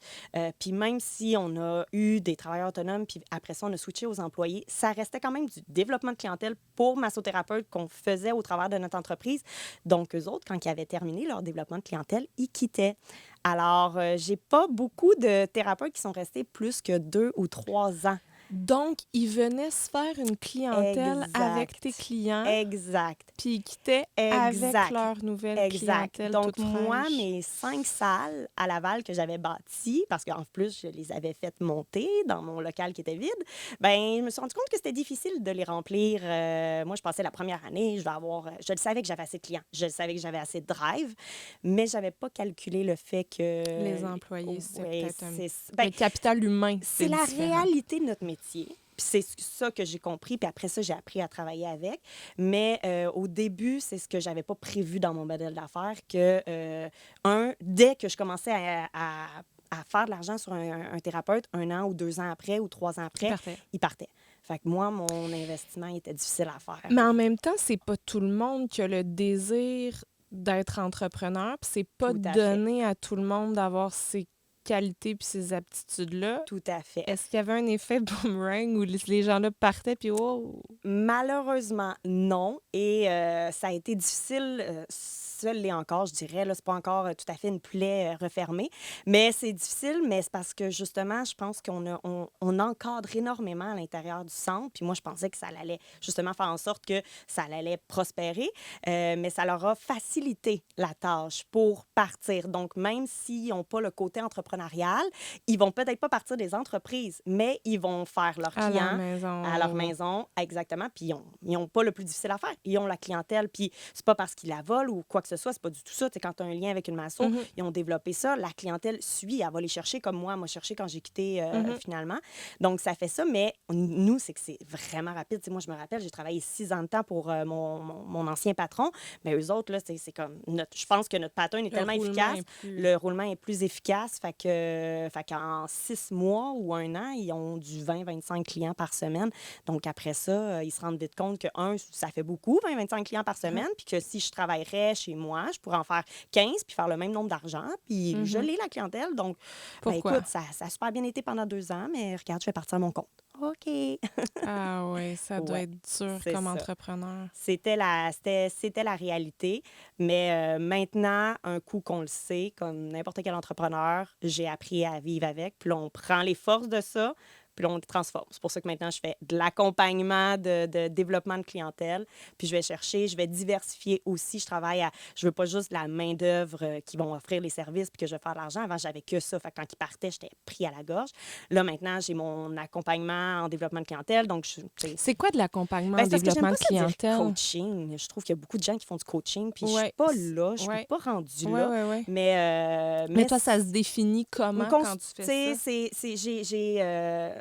puis même si on a eu des travailleurs autonomes, puis après ça on a switché aux employés, ça restait quand même du développement de clientèle pour massothérapeute qu'on faisait au travers de notre entreprise. Donc eux autres, quand ils avaient terminé leur développement de clientèle, ils quittaient. Alors, j'ai pas beaucoup de thérapeutes qui sont restés plus que 2 ou 3 ans. Donc, ils venaient se faire une clientèle avec tes Exact. clients, Exact. puis ils quittaient avec Exact. leur nouvelle Exact. clientèle Donc, toute moi, fraîche. mes 5 salles à Laval que j'avais bâties, parce qu'en plus, je les avais faites monter dans mon local qui était vide, ben je me suis rendu compte que c'était difficile de les remplir. Moi, je passais la première année, je le savais que j'avais assez de clients, je le savais que j'avais assez de drive, mais j'avais pas calculé le fait que... Les employés, c'est Ouais, peut-être un... ben, le capital humain, c'est la différent. réalité de notre métier. Puis c'est ça que j'ai compris, puis après ça, j'ai appris à travailler avec. Mais au début, c'est ce que j'avais pas prévu dans mon modèle d'affaires, que, dès que je commençais à faire de l'argent sur un thérapeute, 1 an ou 2 ans après ou 3 ans après, Parfait. il partait. Fait que moi, mon investissement, il était difficile à faire. Mais en même temps, c'est pas tout le monde qui a le désir d'être entrepreneur, puis c'est pas Tout à fait. donné à tout le monde d'avoir ces qualités puis ces aptitudes-là. Tout à fait. Est-ce qu'il y avait un effet boomerang où les gens-là partaient puis oh, Malheureusement, non. Et ça a été difficile. Seul l'est encore, je dirais. Là, c'est pas encore tout à fait une plaie refermée. Mais c'est difficile, mais c'est parce que justement, je pense on encadre énormément à l'intérieur du centre. Puis moi, je pensais que ça allait justement faire en sorte que ça allait prospérer. Mais ça leur a facilité la tâche pour partir. Donc, même s'ils n'ont pas le côté entrepreneurial, ils vont peut-être pas partir des entreprises, mais ils vont faire leurs à clients leur maison. à leur maison, exactement. Puis ils ont pas le plus difficile à faire. Ils ont la clientèle, puis c'est pas parce qu'ils la volent ou quoi que ce soit, c'est pas du tout ça. Tu sais, quand tu as un lien avec une masso, Mhm. ils ont développé ça. La clientèle suit, elle va les chercher comme moi m'a cherché quand j'ai quitté finalement. Donc, ça fait ça, mais nous, c'est que c'est vraiment rapide. Tu sais, moi, je me rappelle, j'ai travaillé 6 ans de temps pour mon ancien patron, mais eux autres, là, c'est comme... je pense que notre pattern est Le tellement roulement efficace. est plus- Le roulement est plus efficace, fait qu'en 6 mois ou 1 an, ils ont du 20-25 clients par semaine. Donc, après ça, ils se rendent vite compte que, ça fait beaucoup, 20-25 clients par semaine, puis que si je travaillerais chez moi, je pourrais en faire 15 puis faire le même nombre d'argent, puis je l'ai, la clientèle. Donc, Pourquoi? écoute, ça a super bien été pendant 2 ans, mais regarde, je vais partir à mon compte. OK. Ah oui, ça doit Ouais, être dur c'est comme ça. entrepreneur. C'était la réalité. Mais maintenant, un coup qu'on le sait, comme n'importe quel entrepreneur, j'ai appris à vivre avec. Puis là, on prend les forces de ça, puis là, on les transforme. C'est pour ça que maintenant, je fais de l'accompagnement, de développement de clientèle. Puis je vais diversifier aussi. Je veux pas juste de la main-d'œuvre qui vont offrir les services puis que je vais faire de l'argent. Avant, j'avais que ça. Fait que quand ils partaient, j'étais pris à la gorge. Là, maintenant, j'ai mon accompagnement en développement de clientèle. Donc, C'est quoi de l'accompagnement ben, en c'est parce que j'aime développement pas de ça dire clientèle? coaching. Je trouve qu'il y a beaucoup de gens qui font du coaching, puis je Ouais, suis pas là, je ouais. suis pas rendue Oui, là. oui, oui. Mais toi, ça se définit comment quand tu fais ça?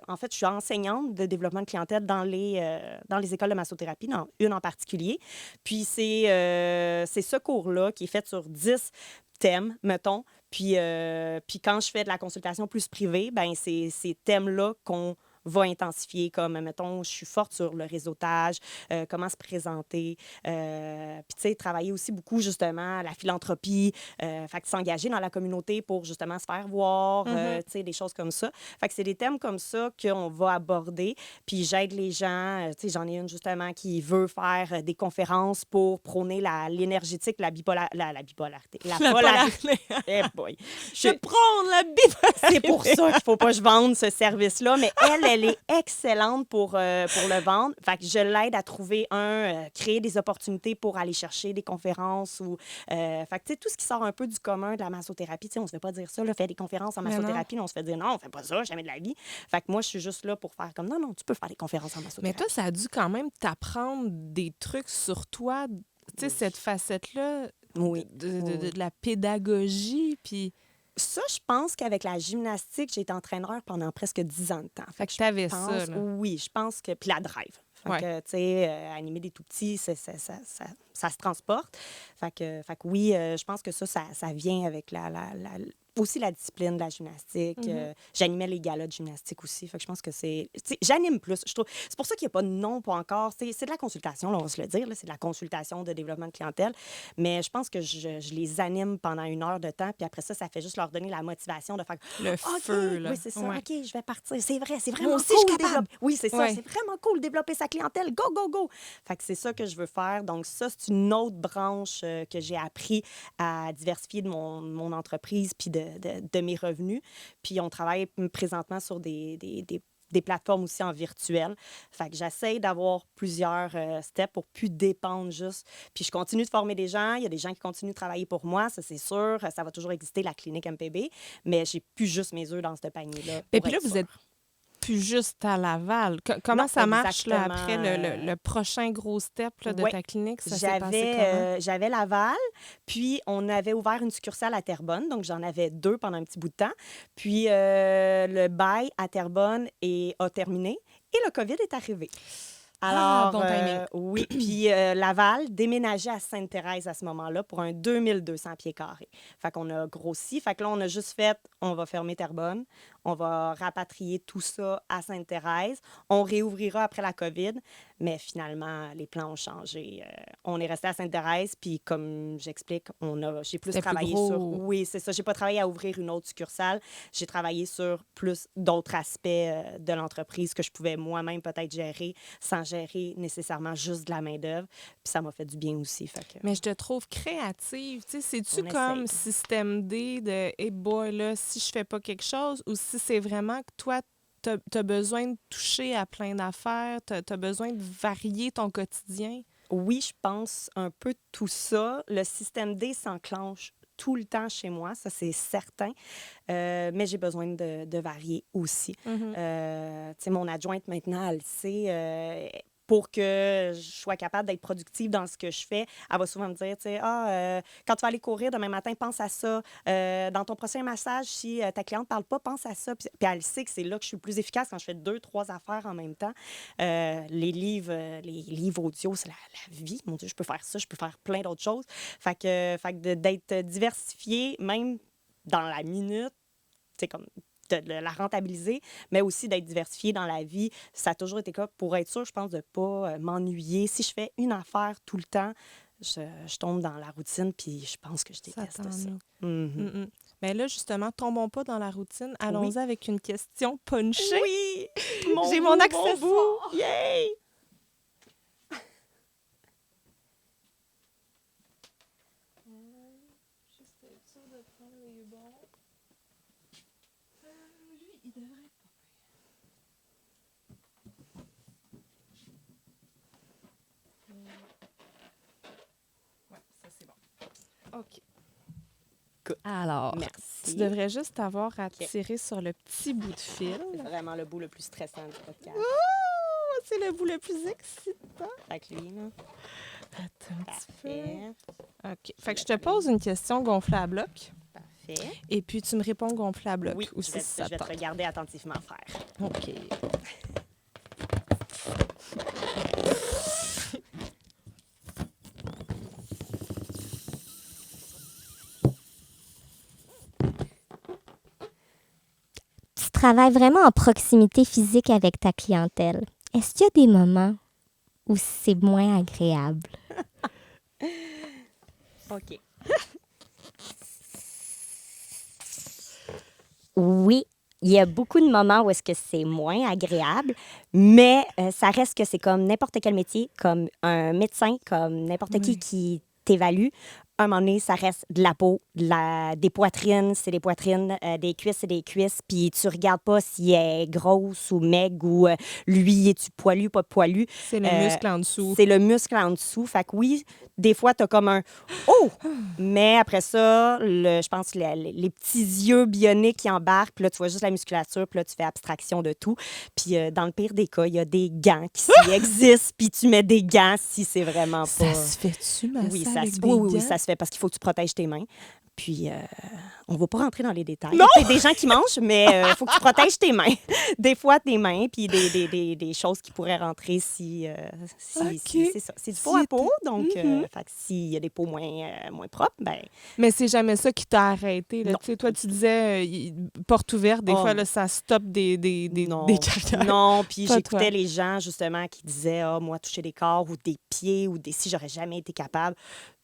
En fait, je suis enseignante de développement de clientèle dans les écoles de massothérapie, dans une en particulier. Puis c'est ce cours-là qui est fait sur 10 thèmes, mettons. Puis quand je fais de la consultation plus privée, ben c'est ces thèmes-là qu'on va intensifier, comme, mettons, je suis forte sur le réseautage, comment se présenter. Puis, tu sais, travailler aussi beaucoup, justement, la philanthropie, fait que s'engager dans la communauté pour, justement, se faire voir, tu sais, des choses comme ça. Fait que c'est des thèmes comme ça qu'on va aborder. Puis, j'aide les gens. Tu sais, j'en ai une, justement, qui veut faire des conférences pour prôner l'énergétique, la bipolarité, la La polarité. polarité. Eh boy! Je prends la bipolarité. C'est pour ça qu'il faut pas que je vende ce service-là, mais elle est excellente pour le vendre. Fait que je l'aide à trouver créer des opportunités pour aller chercher des conférences ou... fait que, tu sais, tout ce qui sort un peu du commun de la massothérapie, tu sais, on se fait pas dire ça, là, faire des conférences en Mais non. massothérapie, là, on se fait dire non, on fait pas ça, jamais de la vie. Fait que moi, je suis juste là pour faire comme non, non, tu peux faire des conférences en Mais massothérapie. toi, ça a dû quand même t'apprendre des trucs sur toi, tu sais, cette facette-là Oui. de la pédagogie, puis... Ça, je pense qu'avec la gymnastique, j'ai été entraîneur pendant presque 10 ans de temps. Fait que je t'avais pense, ça, là. oui, je pense que... Puis la drive. Fait Ouais. que, tu sais, animer des tout-petits, ça se transporte. Fait que oui, je pense que ça vient avec aussi la discipline de la gymnastique. J'animais les galas de gymnastique aussi. Fait que je pense que c'est... tu sais, j'anime plus, je trouve. C'est pour ça qu'il n'y a pas de nom, pas encore. C'est de la consultation, là, on va se le dire. Là, c'est de la consultation de développement de clientèle. Mais je pense que je les anime pendant 1 heure de temps. Puis après ça fait juste leur donner la motivation de faire... Le OK, feu, là. oui, c'est ça. Ouais. OK, je vais partir. C'est vrai, c'est vraiment Moi aussi, cool. je suis capable. Oui, c'est ça. Ouais. C'est vraiment cool de développer sa clientèle. Go, go, go. Fait que c'est ça que je veux faire. Donc ça, c'est une autre branche que j'ai appris à diversifier de mon entreprise puis de mes revenus. Puis on travaille présentement sur des plateformes aussi en virtuel. Fait que j'essaie d'avoir plusieurs steps pour plus dépendre juste. Puis je continue de former des gens. Il y a des gens qui continuent de travailler pour moi, ça c'est sûr. Ça va toujours exister, la clinique MPB. Mais j'ai plus juste mes œufs dans ce panier-là. Et puis là, vous êtes plus juste à Laval. Comment Non, ça marche là, exactement. après le prochain gros step là, de Ouais. ta clinique? Ça s'est passé comment? J'avais Laval, puis on avait ouvert une succursale à Terrebonne, donc j'en avais 2 pendant un petit bout de temps. Puis le bail à Terrebonne a terminé et le COVID est arrivé. Alors, bon timing. oui, puis Laval déménageait à Sainte-Thérèse à ce moment-là pour un 2200 pieds carrés. Fait qu'on a grossi. Fait que là, on a juste fait, on va fermer Terrebonne, on va rapatrier tout ça à Sainte-Thérèse, on réouvrira après la COVID, mais finalement, les plans ont changé. On est resté à Sainte-Thérèse, puis comme j'explique, j'ai plus C'était travaillé plus gros. sur... Oui, c'est ça. J'ai pas travaillé à ouvrir une autre succursale. J'ai travaillé sur plus d'autres aspects de l'entreprise que je pouvais moi-même peut-être gérer sans gérer nécessairement juste de la main-d'œuvre. Puis ça m'a fait du bien aussi. Fait que... Mais je te trouve créative. Tu sais, c'est-tu On comme essaye. système D de « Hey boy, là, si je fais pas quelque chose » ou si c'est vraiment que toi, t'as besoin de toucher à plein d'affaires, t'as besoin de varier ton quotidien? Oui, je pense un peu tout ça. Le système D s'enclenche tout le temps chez moi, ça c'est certain. Mais j'ai besoin de varier aussi. Tu sais, mon adjointe maintenant, elle le sait. Pour que je sois capable d'être productive dans ce que je fais, elle va souvent me dire, tu sais, quand tu vas aller courir demain matin, pense à ça. Dans ton prochain massage, si ta cliente ne parle pas, pense à ça. Puis elle sait que c'est là que je suis le plus efficace quand je fais 2, 3 affaires en même temps. Les livres audio, c'est la vie. Mon Dieu, je peux faire ça, je peux faire plein d'autres choses. Fait que d'être diversifiée, même dans la minute, c'est comme de la rentabiliser, mais aussi d'être diversifiée dans la vie. Ça a toujours été le cas pour être sûr, je pense, de ne pas m'ennuyer. Si je fais une affaire tout le temps, je tombe dans la routine, puis je pense que je déteste ça. Mais là, justement, tombons pas dans la routine. Allons-y avec une question punchée. Oui! J'ai mon accessoire. Yay! Juste être sûr de prendre les bons. Lui, il devrait être pas pire. Ouais, ça c'est bon. OK. Good. Alors, Merci. tu devrais juste avoir à tirer sur le petit bout de fil. C'est vraiment le bout le plus stressant du podcast. Oh, c'est le bout le plus excitant. Fait que lui, là. Attends un petit Parfait. peu. OK. Fait que je te pose une question gonflée à bloc. Parfait. Et puis, tu me réponds gonflé à bloc Oui, aussi, si ça je vais te te tente. regarder attentivement faire. OK. Petite travailles vraiment en proximité physique avec ta clientèle, est-ce qu'il y a des moments où c'est moins agréable? OK. Oui, il y a beaucoup de moments où est-ce que c'est moins agréable, mais ça reste que c'est comme n'importe quel métier, comme un médecin, comme n'importe Oui. qui t'évalue. À un moment donné, ça reste de la peau, des poitrines, c'est des poitrines, des cuisses, c'est des cuisses, puis tu regardes pas si elle est grosse ou maigre ou lui, es-tu poilu, pas poilu. C'est le muscle en dessous. C'est le muscle en dessous. Fait que oui, des fois, t'as comme un « Oh! » Mais après ça, je pense que les petits yeux bioniques qui embarquent, puis là, tu vois juste la musculature, puis là, tu fais abstraction de tout. Puis dans le pire des cas, il y a des gants qui existent, puis tu mets des gants si c'est vraiment Ça pas... se fait-tu, ma Oui, avec ça des se... oui, gants? ça se fait parce qu'il faut que tu protèges tes mains. Puis, on ne va pas rentrer dans les détails. Non! Il y a des gens qui mangent, mais il faut que tu protèges tes mains. Des fois, tes mains, puis des choses qui pourraient rentrer si... OK. c'est ça. C'est du peau à peau, donc fait que s'il y a des peaux moins propres, ben Mais c'est jamais ça qui t'a arrêté. Là. Non. Tu sais, toi, tu disais porte ouverte. Des Oh, fois, non. là, ça stoppe des non. carrières. Non, puis Pas j'écoutais toi. les gens, justement, qui disaient « Ah, moi, toucher des corps ou des pieds ou des... si j'aurais jamais été capable. »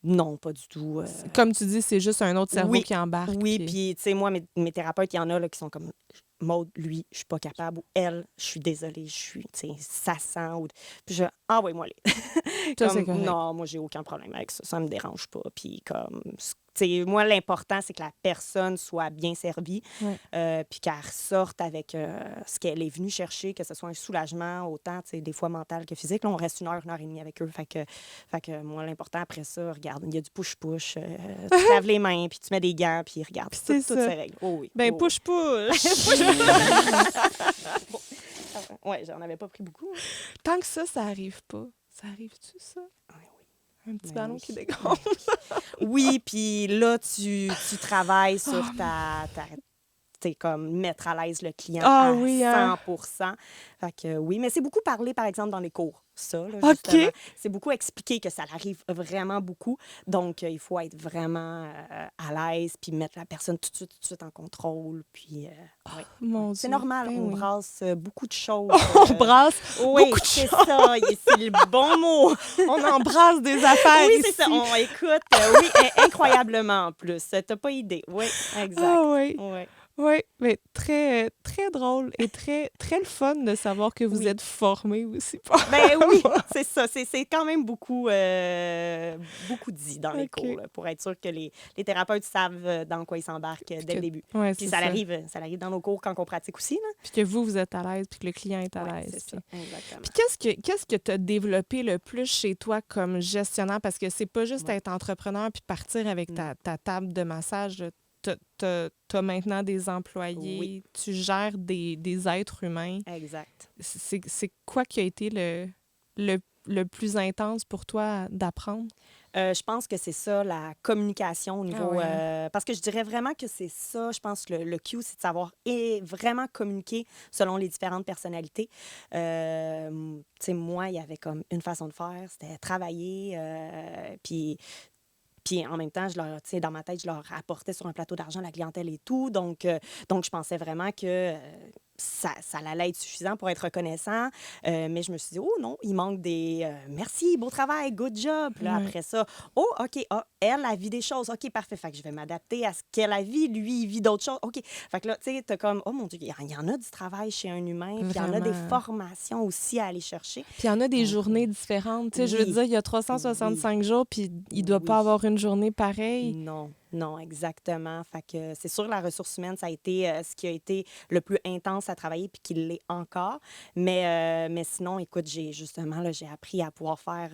Non, pas du tout. Comme tu dis, c'est juste un autre cerveau Oui, qui embarque. Oui, puis tu sais, moi, mes thérapeutes, il y en a là, qui sont comme Maud, lui, je suis pas capable, ou elle, je suis désolée, je suis, tu sais, ça sent. Puis je, envoie-moi les. Ça, Comme, c'est correct. non, moi, j'ai aucun problème avec ça, ça me dérange pas. Puis comme, tu sais, moi, l'important, c'est que la personne soit bien servie, Ouais. puis qu'elle ressorte avec ce qu'elle est venue chercher, que ce soit un soulagement, autant, tu sais, des fois mental que physique. Là, on reste une heure et demie avec eux. Fait que moi, l'important après ça, regarde, il y a du push-push, tu te laves les mains, puis tu mets des gants, puis regarde, Puis toutes c'est ces ça. règles. Oh oui. Ben, oh oui. push-push. Ouais, j'en avais pas pris beaucoup. Hein. Tant que ça arrive pas. Ça arrive-tu, ça? Oui. Un petit Ben ballon oui. qui dégonfle. Oui, puis là, tu travailles sur t'es comme mettre à l'aise le client à oui, hein? 100%. Fait que oui, mais c'est beaucoup parlé, par exemple, dans les cours. Ça, là, OK. justement. C'est beaucoup expliqué que ça arrive vraiment beaucoup. Donc, il faut être vraiment à l'aise, puis mettre la personne tout de suite en contrôle. Puis, ouais. Mon C'est Dieu. normal, Ben on oui. brasse beaucoup de choses. On brasse Oui, beaucoup de c'est choses. ça, c'est le bon mot. On embrasse des affaires Oui, ici. c'est ça. On écoute, oui, incroyablement en plus. T'as pas idée. Oui, exact. Ah oui. Oui. Oui, mais très, très drôle et très, très le fun de savoir que vous Oui. êtes formés aussi. Par Ben oui, moi. c'est ça. C'est quand même beaucoup dit dans les OK. cours, là, pour être sûr que les thérapeutes savent dans quoi ils s'embarquent dès le début. Ouais, Puis c'est ça ça. arrive dans nos cours quand on pratique aussi. Là. Puis que vous êtes à l'aise, puis que le client est à Ouais, l'aise. c'est Puis... ça, exactement. Puis qu'est-ce que tu as développé le plus chez toi comme gestionnaire? Parce que c'est pas juste être entrepreneur puis partir avec ta table de massage. T'as maintenant des employés, Oui. tu gères des êtres humains. Exact. C'est quoi qui a été le plus intense pour toi d'apprendre? Je pense que c'est ça, la communication au niveau... ouais. parce que je dirais vraiment que c'est ça, je pense que le Q, c'est de savoir vraiment communiquer selon les différentes personnalités. Tu sais, moi, il y avait comme une façon de faire, c'était travailler, puis en même temps, dans ma tête, je leur apportais sur un plateau d'argent la clientèle et tout. Donc je pensais vraiment que ça allait être suffisant pour être reconnaissant. Mais je me suis dit, oh non, il manque des merci, beau travail, good job. Puis là, après ça, oh, OK, elle a vu des choses. OK, parfait. Fait que je vais m'adapter à ce qu'elle a vu. Lui, il vit d'autres choses. OK. Fait que là, tu sais, t'as comme, oh mon Dieu, il y en a du travail chez un humain. Puis il y en a des formations aussi à aller chercher. Puis il y en a des journées différentes. Tu sais, je veux dire, il y a 365 jours, puis il ne doit pas avoir une journée pareille. Non, exactement. Fait que c'est sûr, la ressource humaine, ça a été ce qui a été le plus intense à travailler, puis qui l'est encore. Mais sinon, écoute, j'ai appris à pouvoir faire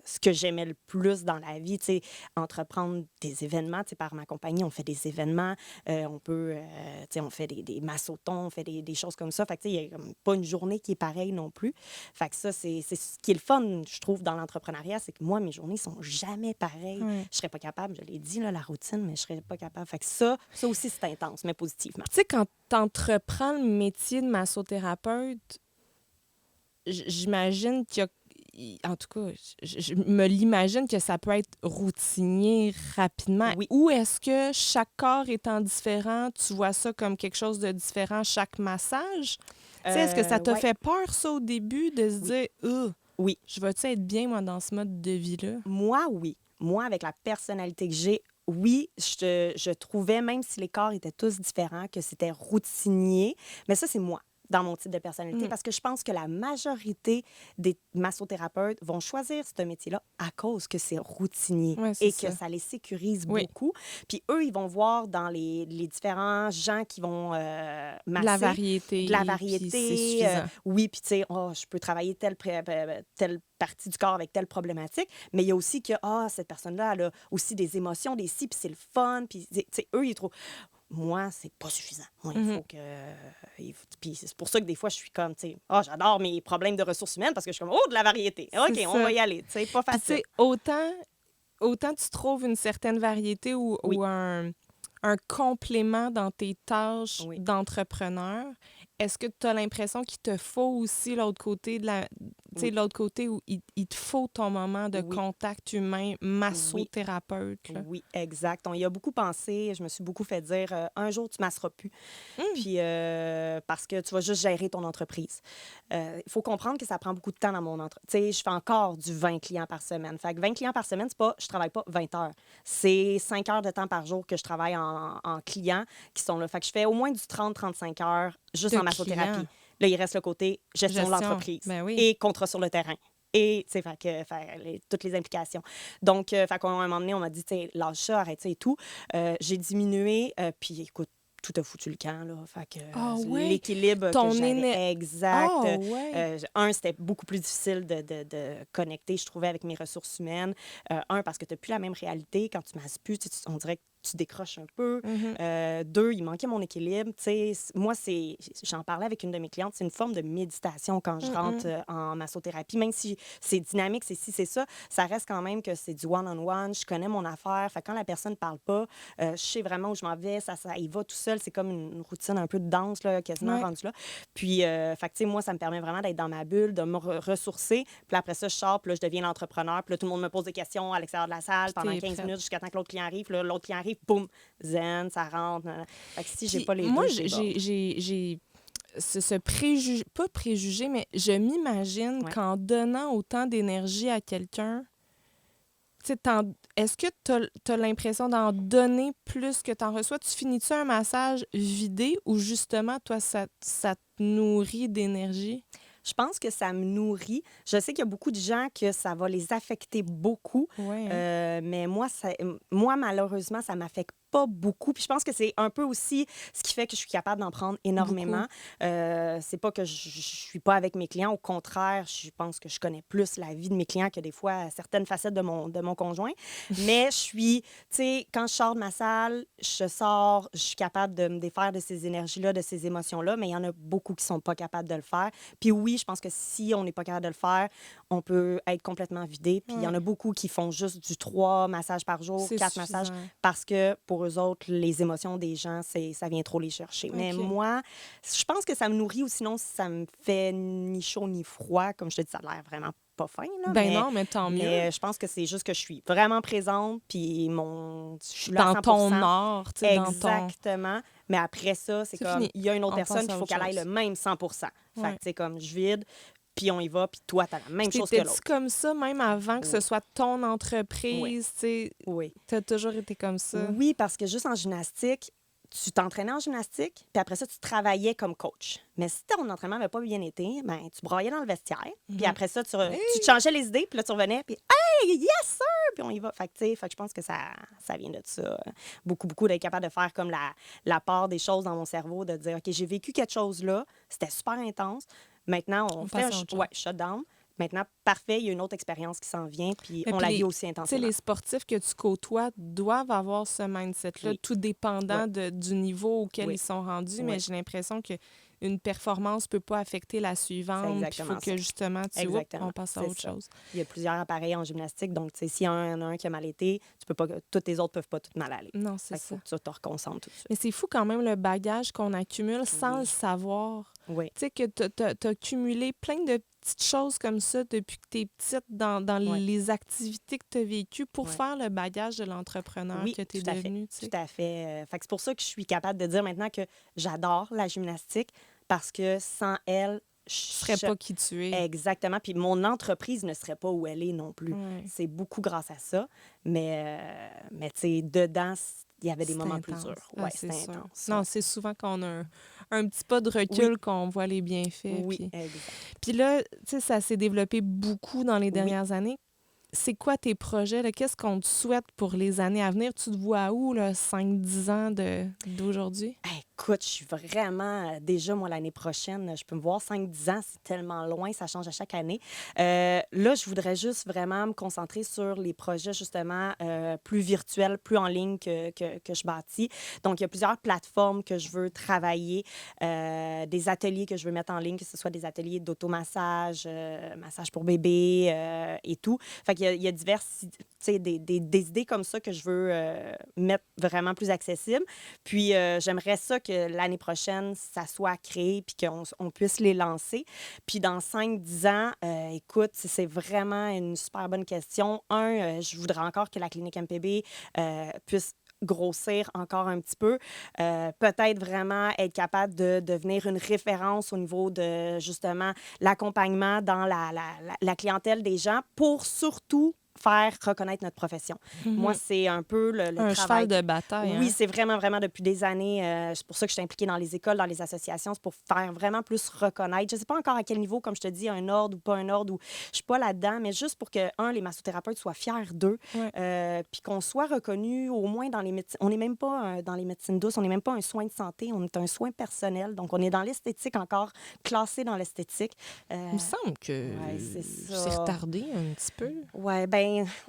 ce que j'aimais le plus dans la vie, tu sais, entreprendre des événements. Tu sais, par ma compagnie, on fait des événements, on peut, tu sais, on fait des massotons, on fait des choses comme ça. Fait que, tu sais, il n'y a comme pas une journée qui est pareille non plus. Fait que ça, c'est ce qui est le fun, je trouve, dans l'entrepreneuriat, c'est que moi, mes journées sont jamais pareilles. Je serais pas capable, je l'ai dit, là, la routine, mais je serais pas capable. Fait que ça aussi, c'est intense, mais positivement. Tu sais, quand tu entreprends le métier de massothérapeute, j'imagine qu'il en tout cas, je me l'imagine que ça peut être routinier rapidement. Oui. Ou est-ce que chaque corps étant différent, tu vois ça comme quelque chose de différent chaque massage? Tu sais, est-ce que ça t'a Ouais. fait peur, ça, au début, de se Oui. dire, Oui. je vais-tu être bien, moi, dans ce mode de vie-là? Moi, oui. Moi, avec la personnalité que j'ai, oui, je trouvais, même si les corps étaient tous différents, que c'était routinier. Mais ça, c'est moi, dans mon type de personnalité, Mm. parce que je pense que la majorité des massothérapeutes vont choisir ce métier-là à cause que c'est routinier Ouais, c'est et que ça. ça les sécurise Oui. beaucoup. Puis eux, ils vont voir dans les différents gens qui vont De masser la variété, de la puis c'est variété. suffisant. Oui, puis tu sais, oh, je peux travailler telle partie du corps avec telle problématique, mais il y a aussi que, cette personne-là, elle a aussi des émotions, des si, puis c'est le fun, puis tu sais, eux, ils trouvent... Moi, c'est pas suffisant. Moi, il Mhm. faut que... Puis c'est pour ça que des fois, je suis comme, tu sais, j'adore mes problèmes de ressources humaines parce que je suis comme, de la variété. OK, C'est on ça. va y aller. Tu sais, pas Puis, tu facile. sais, autant tu trouves une certaine variété ou, Oui. ou un complément dans tes tâches Oui. d'entrepreneur, est-ce que tu as l'impression qu'il te faut aussi l'autre côté tu sais, Oui. l'autre côté où il te faut ton moment de Oui. contact humain, massothérapeute, là? Oui, exact. On y a beaucoup pensé. Je me suis beaucoup fait dire, un jour, tu masseras plus. Puis, parce que tu vas juste gérer ton entreprise. Il faut comprendre que ça prend beaucoup de temps dans mon entreprise. Tu sais, je fais encore du 20 clients par semaine. Fait que 20 clients par semaine, c'est pas, je travaille pas 20 heures. C'est 5 heures de temps par jour que je travaille en clients qui sont là. Fait que je fais au moins du 30-35 heures juste De en massothérapie. clients. Là, il reste le côté gestion de l'entreprise Ben oui. et contrat sur le terrain. Et, tu sais, toutes les implications. Donc, fait qu'à un moment donné, on m'a dit, tu sais, lâche ça, arrête ça et tout. J'ai diminué, puis écoute, tout a foutu le camp, là. Fait que Ouais. l'équilibre Ton que j'avais, éner- exact. Ouais. C'était beaucoup plus difficile de connecter, je trouvais, avec mes ressources humaines. Parce que tu n'as plus la même réalité. Quand tu masses plus, on dirait que tu décroches un peu. Mhm. Deux, il manquait mon équilibre. Tu sais, moi, j'en parlais avec une de mes clientes, c'est une forme de méditation quand je rentre en massothérapie. Même si c'est dynamique, c'est ci, c'est ça, ça reste quand même que c'est du one-on-one. Je connais mon affaire. Fait que quand la personne ne parle pas, je sais vraiment où je m'en vais. Ça y va tout seul. C'est comme une routine un peu de danse, là, quasiment Ouais. rendue là. Puis, fait que, tu sais, moi, ça me permet vraiment d'être dans ma bulle, de me ressourcer. Puis après ça, je sors, puis là, je deviens l'entrepreneur. Puis là, tout le monde me pose des questions à l'extérieur de la salle Puis pendant t'es 15 prête. minutes jusqu'à temps que l'autre client arrive. Puis là, l'autre client arrive, boum, zen, ça rentre. Fait que si j'ai Puis pas les moi, deux, je déborde. j'ai ce préjugé, pas préjugé, mais je m'imagine Ouais. qu'en donnant autant d'énergie à quelqu'un, tu sais, est-ce que tu as l'impression d'en donner plus que tu en reçois? Tu finis-tu un massage vidé ou justement, toi, ça te nourrit d'énergie? Je pense que ça me nourrit. Je sais qu'il y a beaucoup de gens que ça va les affecter beaucoup, Ouais, mais moi, malheureusement, ça m'affecte pas beaucoup. Puis je pense que c'est un peu aussi ce qui fait que je suis capable d'en prendre énormément. C'est pas que je suis pas avec mes clients. Au contraire, je pense que je connais plus la vie de mes clients que des fois certaines facettes de mon conjoint. Mais je suis, tu sais, quand je sors de ma salle, je suis capable de me défaire de ces énergies-là, de ces émotions-là, mais il y en a beaucoup qui sont pas capables de le faire. Puis oui, je pense que si on n'est pas capable de le faire, on peut être complètement vidé. Puis il y en a beaucoup qui font juste du 3 massages par jour, c'est 4 suffisant. massages, parce que pour eux autres, les émotions des gens, ça vient trop les chercher. Mais OK. moi, je pense que ça me nourrit ou sinon, ça me fait ni chaud ni froid. Comme je te dis, ça a l'air vraiment pas fin, là, Ben non, mais tant mieux. mais je pense que c'est juste que je suis vraiment présente, puis je suis là à Dans 100%. ton art, tu sais, dans ton... Exactement. Mais après ça, c'est C'est comme, fini. il y a une autre On personne passe qu'il à faut autre qu'elle aille chose. le même 100%. Fait Ouais. que, tu sais, comme, je vide, puis on y va, puis toi, t'as la même chose que T'étais-tu l'autre. comme ça même avant que ce Oui. soit ton entreprise? Tu sais, Oui. t'as toujours été comme ça? Oui, parce que juste en gymnastique, tu t'entraînais en gymnastique, puis après ça, tu travaillais comme coach. Mais si ton entraînement n'avait pas bien été, ben, tu broyais dans le vestiaire, puis après ça, tu te changeais les idées, puis là, tu revenais, puis « Hey, yes, sir! » Puis on y va. Fait que, tu sais, je pense que ça vient de ça. Beaucoup, beaucoup d'être capable de faire comme la part des choses dans mon cerveau, de dire « OK, j'ai vécu quelque chose là, c'était super intense. Maintenant, on fait passe à autre chose. shutdown. Maintenant, parfait, il y a une autre expérience qui s'en vient, puis Mais on puis la vit aussi Tu sais, intensément. les sportifs que tu côtoies doivent avoir ce mindset-là, Oui. tout dépendant du niveau auquel Oui. ils sont rendus, Oui. mais j'ai l'impression qu'une performance ne peut pas affecter la suivante. Puis il exactement faut que ça. justement, Exactement. on passe à C'est autre ça. chose. Il y a plusieurs appareils en gymnastique, donc tu sais, s'il y en a un qui a mal été, tu peux pas, tous les autres peuvent pas tout mal aller. Non, c'est Fait qu'il ça. faut que tu te reconcentres tout de suite. Mais c'est fou quand même le bagage qu'on accumule sans Oui. le savoir. Oui. Tu sais, que tu as cumulé plein de petites choses comme ça depuis que tu es petite dans Ouais. les activités que tu as vécues pour Ouais. faire le bagage de l'entrepreneur Oui, que tu es tout à fait. devenu. Tu sais. Tout à fait. Fait que c'est pour ça que je suis capable de dire maintenant que j'adore la gymnastique parce que sans elle, Tu serais pas qui tu es. Exactement. Puis mon entreprise ne serait pas où elle est non plus. Ouais. C'est beaucoup grâce à ça. Mais tu sais, dedans, il y avait des C'est moments intense. plus durs. Ah, Oui, c'est c'était sûr. intense. Non, ouais. c'est souvent qu'on a un petit pas de recul qu'on voit les bienfaits. Oui, Puis, exact. puis là, tu sais, ça s'est développé beaucoup dans les dernières années. C'est quoi tes projets? Là? Qu'est-ce qu'on te souhaite pour les années à venir? Tu te vois où, là, 5-10 ans d'aujourd'hui? Écoute, je suis vraiment... déjà, moi, l'année prochaine, je peux me voir 5-10 ans. C'est tellement loin, ça change à chaque année. Là, je voudrais juste vraiment me concentrer sur les projets, justement, plus virtuels, plus en ligne que je bâtis. Donc, il y a plusieurs plateformes que je veux travailler, des ateliers que je veux mettre en ligne, que ce soit des ateliers d'automassage, massage pour bébé et tout. Fait qu'il y a diverses, tu sais, des idées comme ça que je veux mettre vraiment plus accessibles. Puis, j'aimerais ça que l'année prochaine, ça soit créé puis qu'on puisse les lancer. Puis, dans 5-10 ans, écoute, c'est vraiment une super bonne question. Je voudrais encore que la clinique MPB puisse grossir encore un petit peu. Peut-être vraiment être capable de devenir une référence au niveau de, justement, l'accompagnement dans la clientèle des gens pour surtout faire reconnaître notre profession. Moi, c'est un peu le un travail. cheval de bataille. Oui, hein? c'est vraiment depuis des années. C'est pour ça que je suis impliquée dans les écoles, dans les associations. C'est pour faire vraiment plus reconnaître. Je ne sais pas encore à quel niveau, comme je te dis, un ordre ou pas un ordre, ou je ne suis pas là-dedans, mais juste pour que, les massothérapeutes soient fiers d'eux, puis qu'on soit reconnus au moins dans les médecines. On n'est même pas dans les médecines douces, on n'est même pas un soin de santé, on est un soin personnel. Donc, on est dans l'esthétique encore, classé dans l'esthétique. Il me semble que c'est c'est ça. retardé un petit peu. Oui, bien,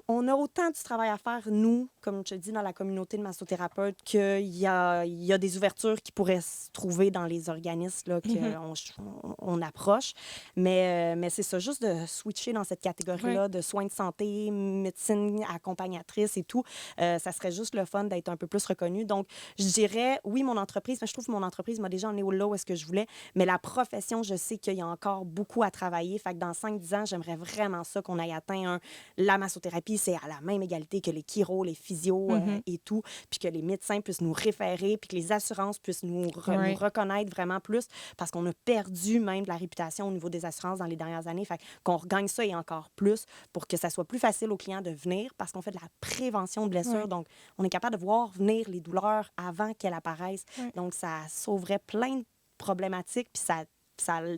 on a autant du travail à faire, nous, comme je te dis, dans la communauté de massothérapeutes, qu'il y a des ouvertures qui pourraient se trouver dans les organismes là, qu'on approche. Mais c'est ça, juste de switcher dans cette catégorie-là de soins de santé, médecine accompagnatrice et tout, ça serait juste le fun d'être un peu plus reconnu. Donc, je dirais, oui, mon entreprise, mais je trouve que mon entreprise m'a déjà emmenée là où est-ce que je voulais, mais la profession, je sais qu'il y a encore beaucoup à travailler. Fait que dans 5-10 ans, j'aimerais vraiment ça qu'on ait atteint la massothérapie, c'est à la même égalité que les chiro, les physios et tout, puis que les médecins puissent nous référer, puis que les assurances puissent nous reconnaître vraiment plus, parce qu'on a perdu même de la réputation au niveau des assurances dans les dernières années. Fait qu'on regagne ça et encore plus pour que ça soit plus facile aux clients de venir, parce qu'on fait de la prévention de blessures. Donc, on est capable de voir venir les douleurs avant qu'elles apparaissent. Donc, ça sauverait plein de problématiques, puis ça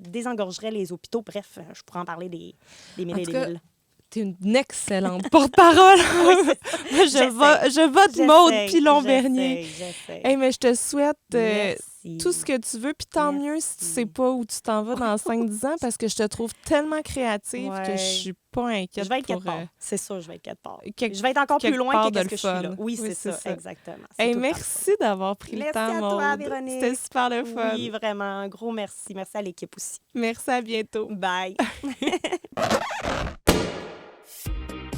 désengorgerait les hôpitaux. Bref, je pourrais en parler des mille et des mille. T'es une excellente porte-parole. Moi, je vote Maude Pilon-Bernier. Hey, mais je te souhaite tout ce que tu veux. Puis tant mieux si tu sais pas où tu t'en vas dans 5-10 ans, parce que je te trouve tellement créative que je suis pas inquiète. Je vais être quelque part. C'est sûr, je vais être quelque part. Je vais être encore plus loin que ce que je suis là. Oui, c'est ça, exactement. Hey, merci d'avoir pris le temps, Maude. Merci à toi, Véronique. C'était super le fun. Oui, vraiment. Un gros merci. Merci à l'équipe aussi. Merci, à bientôt. Bye.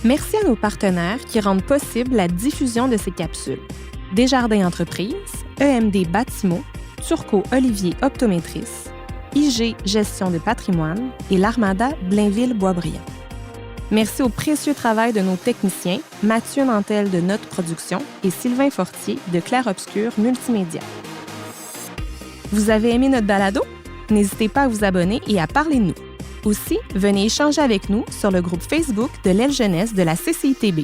Merci à nos partenaires qui rendent possible la diffusion de ces capsules. Desjardins Entreprises, EMD Bâtimo, Turco Olivier Optométrice, IG Gestion de patrimoine et l'Armada Blainville-Boisbriand. Merci au précieux travail de nos techniciens, Mathieu Nantel de Note Production et Sylvain Fortier de Clair Obscur Multimédia. Vous avez aimé notre balado? N'hésitez pas à vous abonner et à parler de nous. Aussi, venez échanger avec nous sur le groupe Facebook de l'aile jeunesse de la CCITB.